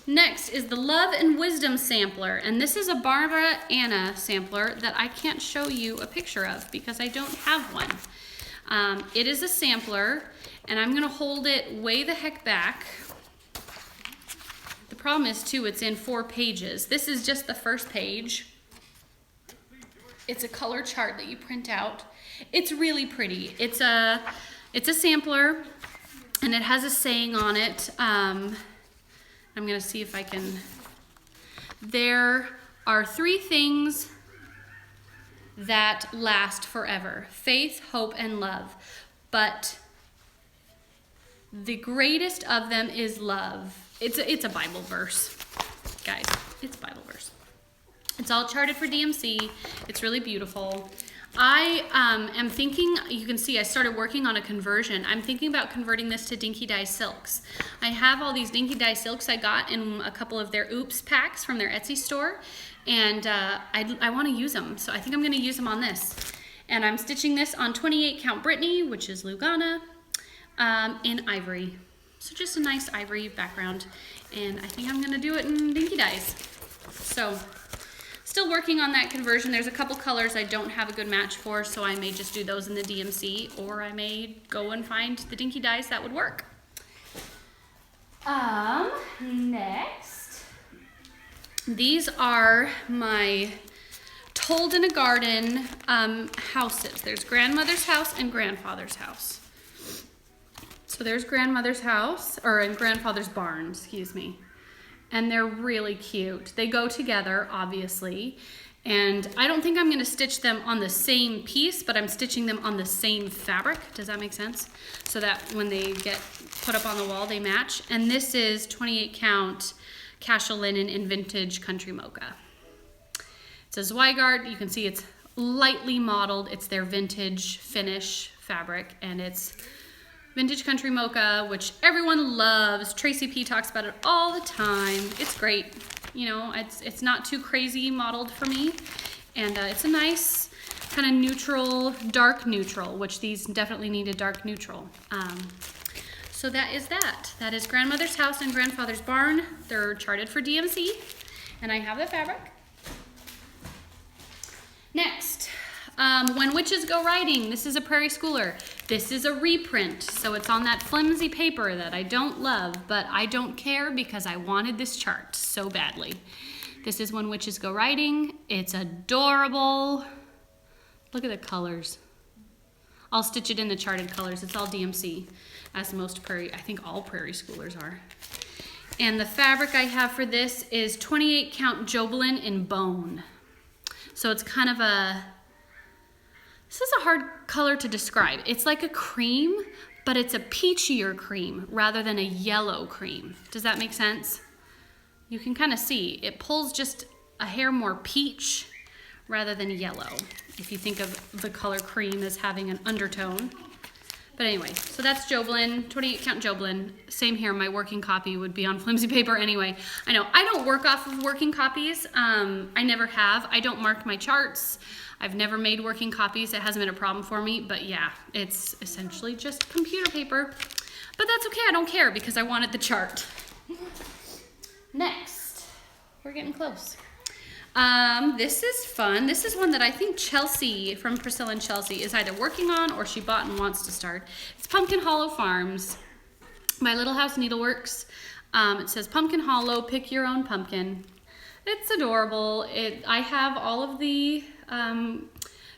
Next is the Love and Wisdom sampler, and this is a Barbara Anna sampler that I can't show you a picture of because I don't have one. It is a sampler, and I'm gonna hold it way the heck back. The problem is too, it's in 4 pages. This is just the first page. It's a color chart that you print out. It's really pretty. It's a sampler, and it has a saying on it. I'm gonna see if I can. There are 3 things that last forever: faith, hope, and love. But the greatest of them is love. It's a Bible verse, guys. It's a Bible verse. It's all charted for DMC. It's really beautiful. I am thinking, you can see I started working on a conversion. I'm thinking about converting this to Dinky Dye Silks. I have all these Dinky Dye Silks I got in a couple of their Oops packs from their Etsy store, and I want to use them, so I think I'm going to use them on this. And I'm stitching this on 28 count Brittany, which is Lugana, in ivory. So just a nice ivory background, and I think I'm going to do it in Dinky Dyes. So still working on that conversion. There's a couple colors I don't have a good match for, so I may just do those in the DMC, or I may go and find the Dinky Dyes that would work. Next, these are my Told in a Garden houses. There's grandmother's house and grandfather's house. So there's grandmother's house, or in grandfather's barn, excuse me. And they're really cute. They go together, obviously. And I don't think I'm gonna stitch them on the same piece, but I'm stitching them on the same fabric. Does that make sense? So that when they get put up on the wall, they match. And this is 28 count Casual Linen in Vintage Country Mocha. It's a Zweigart. You can see it's lightly modeled. It's their vintage finish fabric, and it's Vintage Country Mocha, which everyone loves. Tracy P talks about it all the time. It's great. You know, it's not too crazy modeled for me. And it's a nice kind of neutral, dark neutral, which these definitely need a dark neutral. So that is that. That is grandmother's house and grandfather's barn. They're charted for DMC, and I have the fabric. Next, When Witches Go Riding. This is a Prairie Schooler. This is a reprint, so it's on that flimsy paper that I don't love, but I don't care because I wanted this chart so badly. This is When Witches Go Riding. It's adorable. Look at the colors. I'll stitch it in the charted colors. It's all DMC, as most I think all prairie schoolers are. And the fabric I have for this is 28 count Jobelan in bone. So it's kind of this is a hard color to describe. It's like a cream, but it's a peachier cream rather than a yellow cream. Does that make sense? You can kind of see it pulls just a hair more peach rather than yellow, if you think of the color cream as having an undertone. But anyway, so that's Jobelan, 28 count Jobelan. Same here, my working copy would be on flimsy paper anyway. I know, I don't work off of working copies. I never have. I don't mark my charts. I've never made working copies. It hasn't been a problem for me, but yeah, it's essentially just computer paper. But that's okay, I don't care because I wanted the chart. Next, we're getting close. This is fun. This is one that I think Chelsea from Priscilla and Chelsea is either working on or she bought and wants to start. It's Pumpkin Hollow Farms by Little House Needleworks. It says Pumpkin Hollow, pick your own pumpkin. It's adorable. I have all of the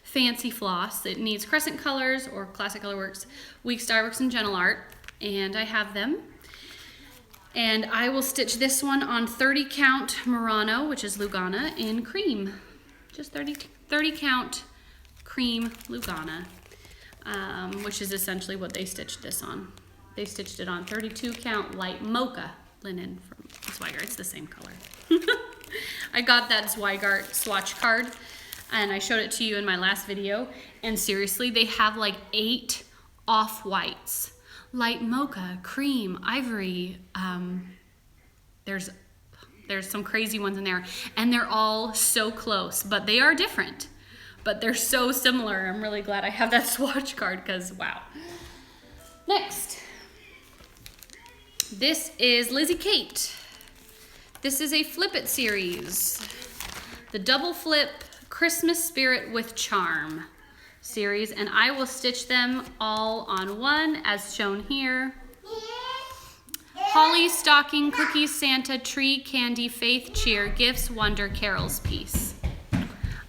fancy floss. It needs Crescent Colors or Classic Colorworks, Weeks Dye Works, and Gentle Art, and I have them. And I will stitch this one on 30 count Murano, which is Lugana, in cream. Just 30 count cream Lugana, which is essentially what they stitched this on. They stitched it on 32 count light mocha linen from Zweigart. It's the same color. I got that Zweigart swatch card and I showed it to you in my last video. And seriously, they have like 8 off-whites. Light mocha, cream, ivory. There's some crazy ones in there. And they're all so close, but they are different. But they're so similar. I'm really glad I have that swatch card because wow. Next. This is Lizzie Kate. This is a Flip It series. The Double Flip Christmas Spirit with Charm series, and I will stitch them all on one as shown here. Holly, stocking, cookies, Santa, tree, candy, faith, cheer, gifts, wonder, carols, peace.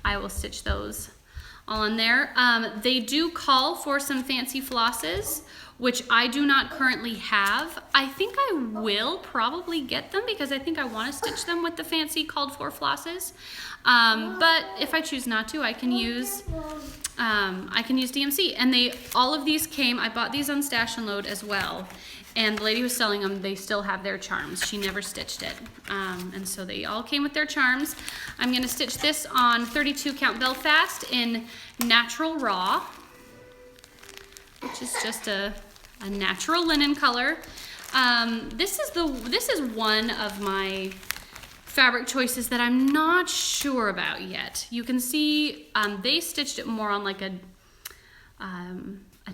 I will stitch those all in there. They do call for some fancy flosses, which I do not currently have. I think I will probably get them because I think I want to stitch them with the fancy called for flosses. But if I choose not to, I can use DMC. And all of these came, I bought these on Stash and Load as well. And the lady who's selling them, they still have their charms. She never stitched it. And so they all came with their charms. I'm gonna stitch this on 32 count Belfast in Natural Raw, which is just a natural linen color. This is one of my fabric choices that I'm not sure about yet. You can see they stitched it more on like a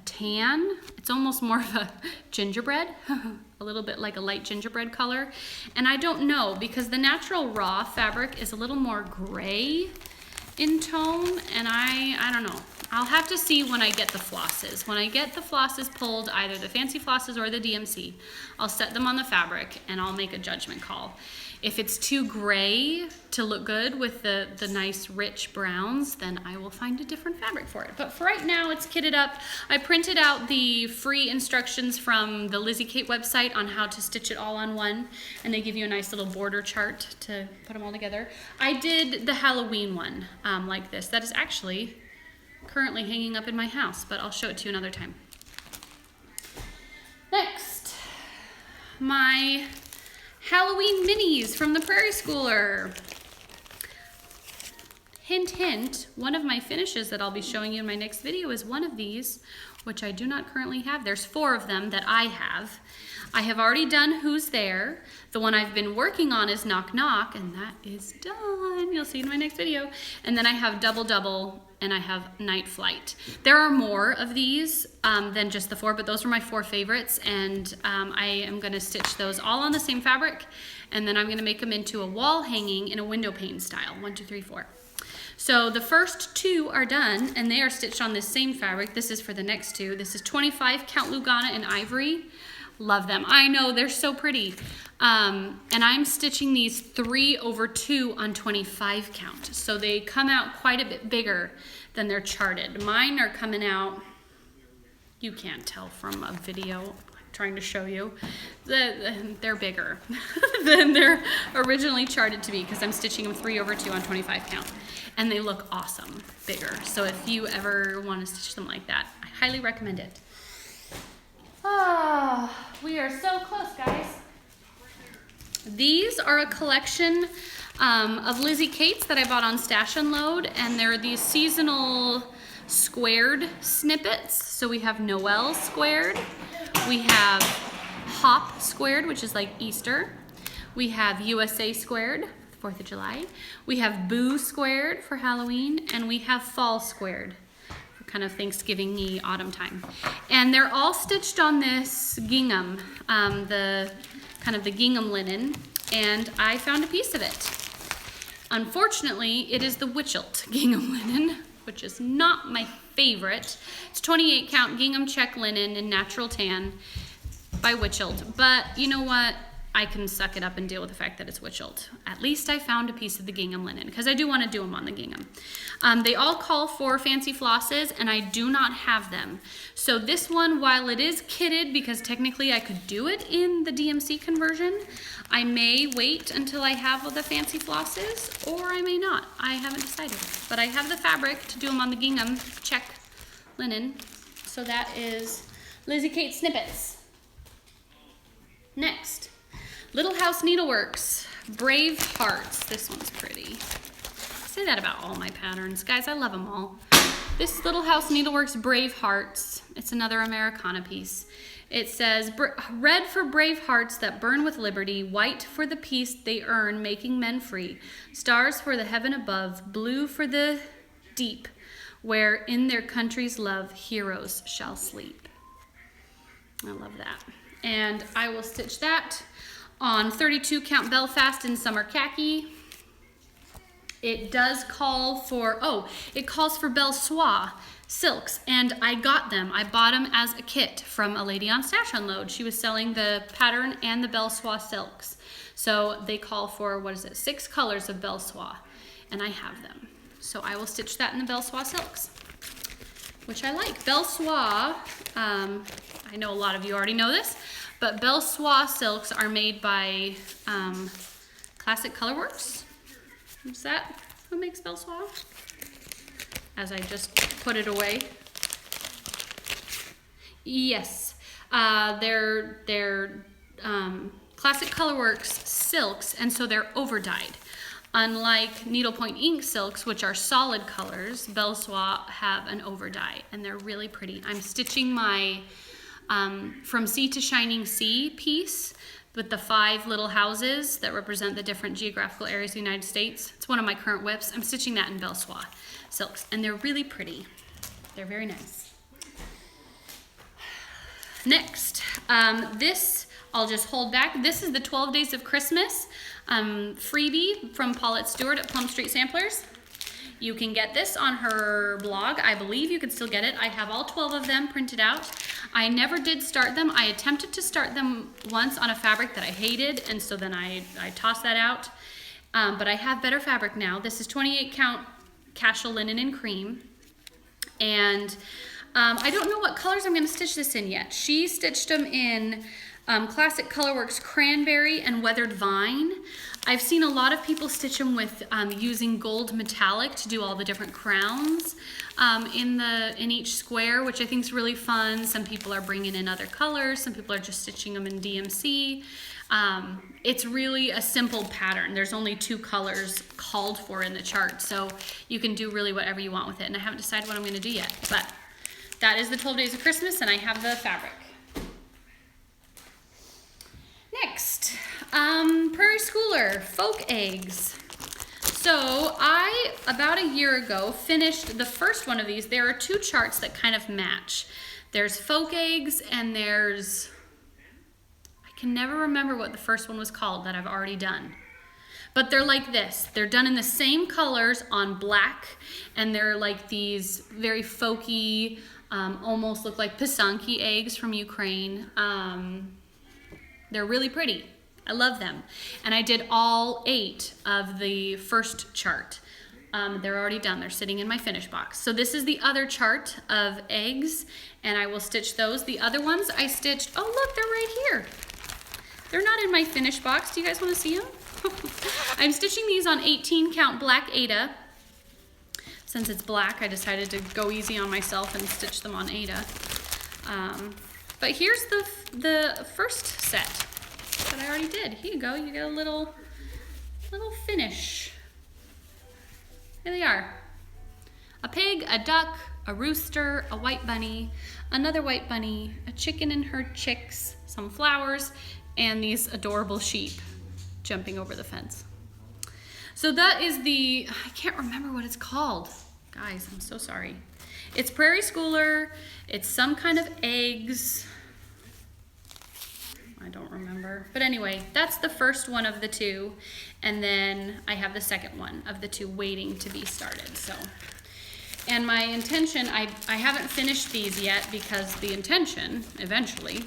tan. It's almost more of a gingerbread, a little bit like a light gingerbread color. And I don't know because the Natural Raw fabric is a little more gray in tone, and I don't know. I'll have to see when I get the flosses. When I get the flosses pulled, either the fancy flosses or the DMC, I'll set them on the fabric and I'll make a judgment call. If it's too gray to look good with the nice rich browns, then I will find a different fabric for it. But for right now, it's kitted up. I printed out the free instructions from the Lizzie Kate website on how to stitch it all on one, and they give you a nice little border chart to put them all together. I did the Halloween one like this. That is actually currently hanging up in my house, but I'll show it to you another time. Next, my Halloween minis from the Prairie Schooler. Hint, hint, one of my finishes that I'll be showing you in my next video is one of these, which I do not currently have. There's 4 of them that I have. I have already done Who's There. The one I've been working on is Knock Knock, and that is done. You'll see in my next video. And then I have Double Double, and I have Night Flight. There are more of these than just the 4, but those were my 4 favorites, and I am gonna stitch those all on the same fabric, and then I'm gonna make them into a wall hanging in a window pane style, 1, 2, 3, 4. So the first 2 are done, and they are stitched on this same fabric. This is for the next 2. This is 25 count Lugana in ivory. Love them. I know, they're so pretty. And I'm stitching these 3/2 on 25 count. So they come out quite a bit bigger than they're charted. Mine are coming out, you can't tell from a video I'm trying to show you, they're bigger than they're originally charted to be because I'm stitching them 3/2 on 25 count. And they look awesome, bigger. So if you ever want to stitch them like that, I highly recommend it. Ah, we are so close, guys. These are a collection of Lizzie Kate's that I bought on Stash Unload, and they're these seasonal squared snippets. So we have Noel squared, we have Hop squared, which is like Easter, we have USA squared, 4th of July, we have Boo squared for Halloween, and we have Fall squared for kind of Thanksgiving-y autumn time. And they're all stitched on this gingham, the gingham linen, and I found a piece of it. Unfortunately, it is the Wichelt gingham linen, which is not my favorite. It's 28 count gingham check linen in natural tan by Wichelt, but you know what? I can suck it up and deal with the fact that it's Wichelt. At least I found a piece of the gingham linen because I do want to do them on the gingham. They all call for fancy flosses, and I do not have them. So this one, while it is kitted, because technically I could do it in the DMC conversion, I may wait until I have the fancy flosses, or I may not. I haven't decided. But I have the fabric to do them on the gingham check linen. So that is Lizzie Kate Snippets. Next. Little House Needleworks, Brave Hearts. This one's pretty. I say that about all my patterns. Guys, I love them all. This Little House Needleworks Brave Hearts. It's another Americana piece. It says, red for brave hearts that burn with liberty, white for the peace they earn, making men free, stars for the heaven above, blue for the deep, where in their country's love heroes shall sleep. I love that. And I will stitch that on 32 count Belfast in summer khaki. It does call for, it calls for Belle Soie silks, and I got them. I bought them as a kit from a lady on Stash Unload. She was selling the pattern and the Belle Soie silks. So they call for, 6 colors of Belle Soie, and I have them. So I will stitch that in the Belle Soie silks, which I like. Belle Soie, I know a lot of you already know this, but Belle Soie silks are made by Classic Colorworks. Is that who makes Belle Soie? As I just put it away. Yes, they're Classic Colorworks silks, and so they're over-dyed. Unlike Needlepoint Ink silks, which are solid colors, Belle Soie have an over-dye, and they're really pretty. I'm stitching my From Sea to Shining Sea piece with the 5 little houses that represent the different geographical areas of the United States. It's one of my current whips. I'm stitching that in Belle Soie silks, and they're really pretty. They're very nice. Next, this I'll just hold back. This is the 12 Days of Christmas freebie from Paulette Stewart at Plum Street Samplers. You can get this on her blog. I believe you can still get it. I have all 12 of them printed out. I never did start them. I attempted to start them once on a fabric that I hated, and so then I tossed that out. But I have better fabric now. This is 28 count Cashel linen in cream. And I don't know what colors I'm going to stitch this in yet. She stitched them in Classic Colorworks Cranberry and Weathered Vine. I've seen a lot of people stitch them with using gold metallic to do all the different crowns in each square, which I think is really fun. Some people are bringing in other colors. Some people are just stitching them in DMC. It's really a simple pattern. There's only 2 colors called for in the chart, so you can do really whatever you want with it. And I haven't decided what I'm going to do yet, but that is the 12 Days of Christmas, and I have the fabric. Next, Prairie Schooler Folk Eggs. So I, about a year ago, finished the first one of these. There are 2 charts that kind of match. There's Folk Eggs, and there's, I can never remember what the first one was called that I've already done. But they're like this. They're done in the same colors on black, and they're like these very folky, almost look like pisanki eggs from Ukraine. They're really pretty. I love them. And I did all 8 of the first chart. They're already done. They're sitting in my finish box. So this is the other chart of eggs, and I will stitch those. The other ones I stitched, oh look, they're right here. They're not in my finish box. Do you guys want to see them? I'm stitching these on 18 count black Aida. Since it's black, I decided to go easy on myself and stitch them on Aida. But here's the first set that I already did. Here you go. You get a little finish. Here they are. A pig, a duck, a rooster, a white bunny, another white bunny, a chicken and her chicks, some flowers, and these adorable sheep jumping over the fence. So that is I can't remember what it's called. Guys, I'm so sorry. It's Prairie Schooler. It's some kind of eggs. I don't remember. But anyway, that's the first one of the 2. And then I have the second one of the 2 waiting to be started. So, and my intention, I haven't finished these yet because the intention, eventually,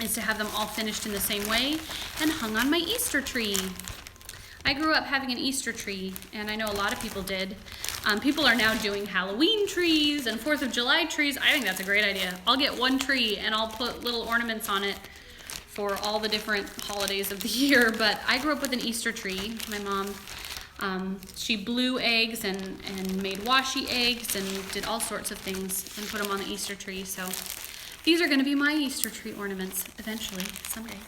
is to have them all finished in the same way and hung on my Easter tree. I grew up having an Easter tree, and I know a lot of people did. People are now doing Halloween trees and 4th of July trees. I think that's a great idea. I'll get one tree and I'll put little ornaments on it for all the different holidays of the year. But I grew up with an Easter tree. My mom, she blew eggs and made washi eggs and did all sorts of things and put them on the Easter tree. So these are going to be my Easter tree ornaments eventually, someday.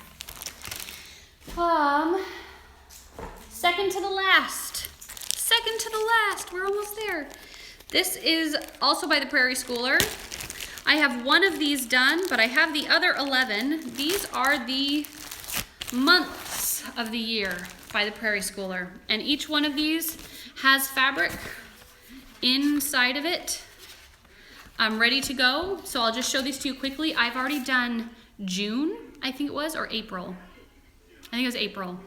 Second to the last. Second to the last. We're almost there. This is also by the Prairie Schooler. I have one of these done, but I have the other 11. These are the months of the year by the Prairie Schooler. And each one of these has fabric inside of it. I'm ready to go, so I'll just show these to you quickly. I've already done June, I think it was, or April. I think it was April.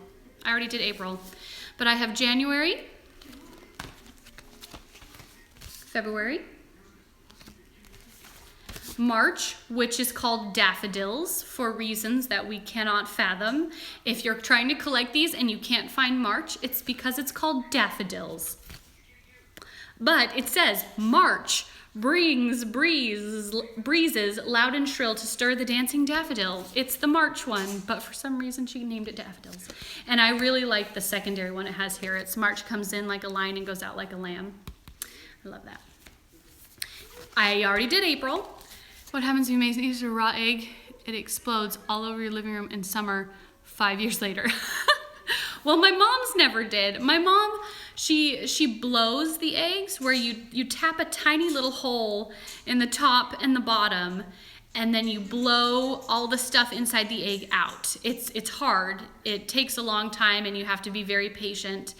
I already did April. But I have January, February, March, which is called daffodils for reasons that we cannot fathom. If you're trying to collect these and you can't find March, it's because it's called daffodils. But it says March brings breezes loud and shrill to stir the dancing daffodil. It's the March one, but for some reason she named it daffodils. And I really like the secondary one it has here. It's March comes in like a lion and goes out like a lamb. I love that. I already did April. What happens if you make a raw egg? It explodes all over your living room in summer 5 years later. Well, my mom's never did. My mom, she blows the eggs where you tap a tiny little hole in the top and the bottom, and then you blow all the stuff inside the egg out. It's hard. It takes a long time, and you have to be very patient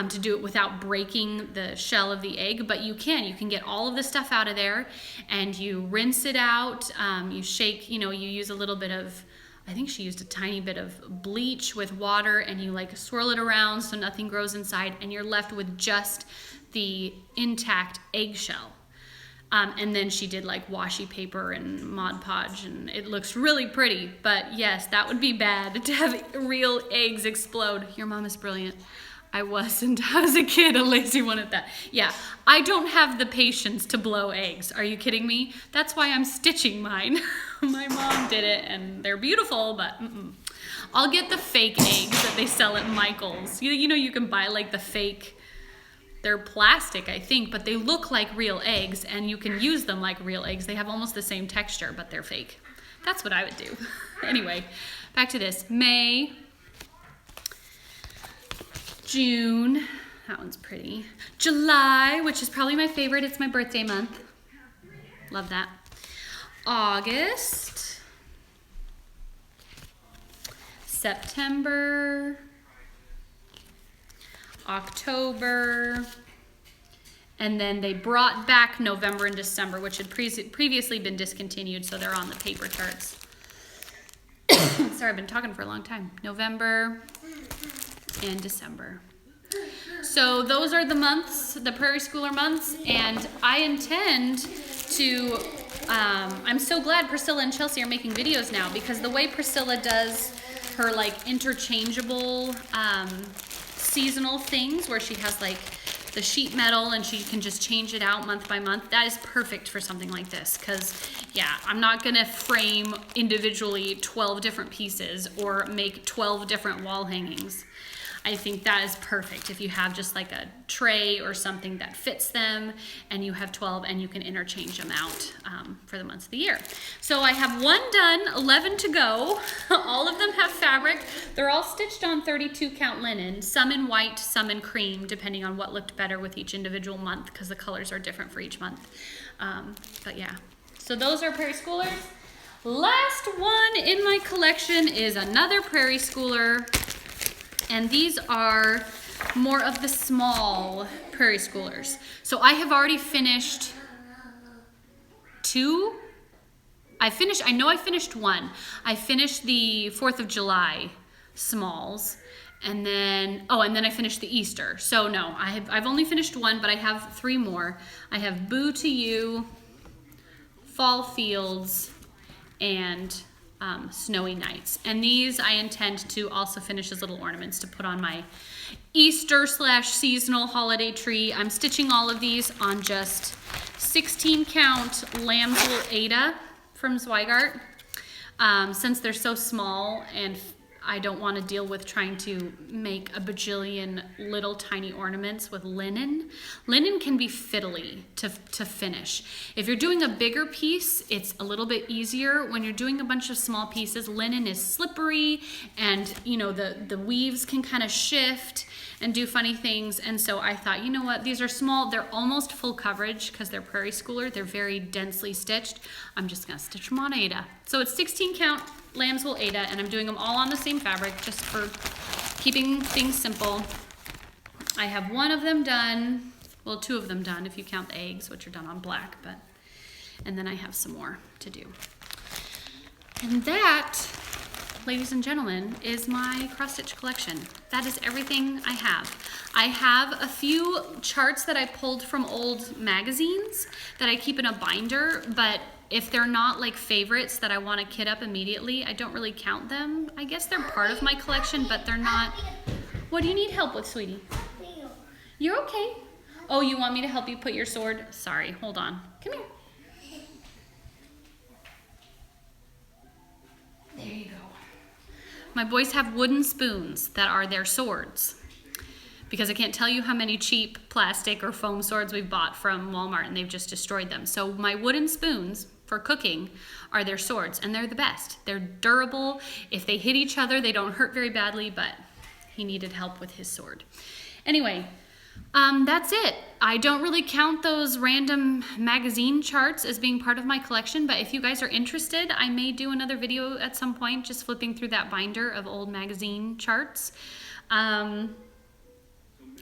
to do it without breaking the shell of the egg, but you can get all of the stuff out of there, and you rinse it out. You shake, you use a little bit of, I think she used a tiny bit of bleach with water, and you like swirl it around so nothing grows inside, and you're left with just the intact eggshell. And then she did like washi paper and Mod Podge, and it looks really pretty. But yes, that would be bad to have real eggs explode. Your mom is brilliant. I wasn't, as a kid, a lazy one at that. Yeah, I don't have the patience to blow eggs. Are you kidding me? That's why I'm stitching mine. My mom did it, and they're beautiful, but I'll get the fake eggs that they sell at Michael's. You know, you can buy like the fake, they're plastic, I think, but they look like real eggs, and you can use them like real eggs. They have almost the same texture, but they're fake. That's what I would do. Anyway, back to this. May, June, that one's pretty. July, which is probably my favorite. It's my birthday month. Love that. August, September, October, and then they brought back November and December, which had previously been discontinued, so they're on the paper charts. Sorry, I've been talking for a long time. November and December. So those are the months, the Prairie Schooler months, and I intend to, I'm so glad Priscilla and Chelsea are making videos now, because the way Priscilla does her like interchangeable seasonal things where she has like the sheet metal and she can just change it out month by month, that is perfect for something like this, because yeah, I'm not gonna frame individually 12 different pieces or make 12 different wall hangings. I think that is perfect if you have just like a tray or something that fits them and you have 12 and you can interchange them out for the months of the year. So I have one done, 11 to go. All of them have fabric. They're all stitched on 32 count linen, some in white, some in cream, depending on what looked better with each individual month because the colors are different for each month. But yeah, so those are Prairie Schoolers. Last one in my collection is another Prairie Schooler. And these are more of the small Prairie Schoolers. So I have already finished two. I know I finished one. I finished the 4th of July smalls. And then I finished the Easter. So no, I've only finished one, but I have 3 more. I have Boo to You, Fall Fields, and Snowy Nights. And these I intend to also finish as little ornaments to put on my Easter / seasonal holiday tree. I'm stitching all of these on just 16 count Lambswool Aida from Zweigart. Since they're so small and I don't want to deal with trying to make a bajillion little tiny ornaments with linen. Linen can be fiddly to finish. If you're doing a bigger piece, it's a little bit easier. When you're doing a bunch of small pieces, linen is slippery and you know the weaves can kind of shift and do funny things. And so I thought, you know what, these are small, they're almost full coverage because they're Prairie Schooler, they're very densely stitched. I'm just gonna stitch them on Aida. So it's 16 count Lambswool Aida, and I'm doing them all on the same fabric just for keeping things simple. I have one of them done, well 2 of them done if you count the eggs, which are done on black, and then I have some more to do. And that, ladies and gentlemen, is my cross stitch collection. That is everything I have. I have a few charts that I pulled from old magazines that I keep in a binder, but if they're not like favorites that I want to kit up immediately, I don't really count them. I guess they're part of my collection, but they're not. What do you need help with, sweetie? You're okay. Oh, you want me to help you put your sword? Sorry, hold on. Come here. There you go. My boys have wooden spoons that are their swords, because I can't tell you how many cheap plastic or foam swords we've bought from Walmart and they've just destroyed them. So my wooden spoons for cooking are their swords, and they're the best. They're durable. If they hit each other, they don't hurt very badly, but he needed help with his sword. Anyway, that's it. I don't really count those random magazine charts as being part of my collection, but if you guys are interested, I may do another video at some point just flipping through that binder of old magazine charts. And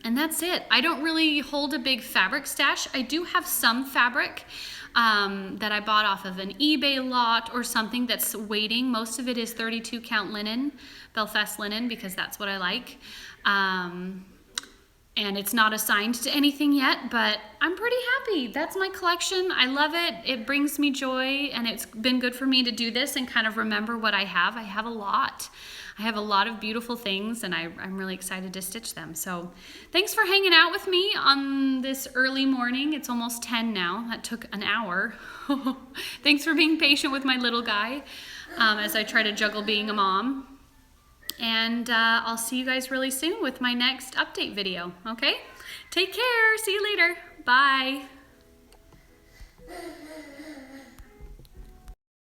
that's it. I don't really hold a big fabric stash. I do have some fabric that I bought off of an eBay lot or something that's waiting. Most of it is 32 count linen, Belfast linen, because that's what I like. And it's not assigned to anything yet, but I'm pretty happy. That's my collection. I love it. It brings me joy, and it's been good for me to do this and kind of remember what I have. I have a lot. I have a lot of beautiful things, and I'm really excited to stitch them. So thanks for hanging out with me on this early morning. It's almost 10 now. That took an hour. Thanks for being patient with my little guy as I try to juggle being a mom. And I'll see you guys really soon with my next update video, okay? Take care. See you later. Bye.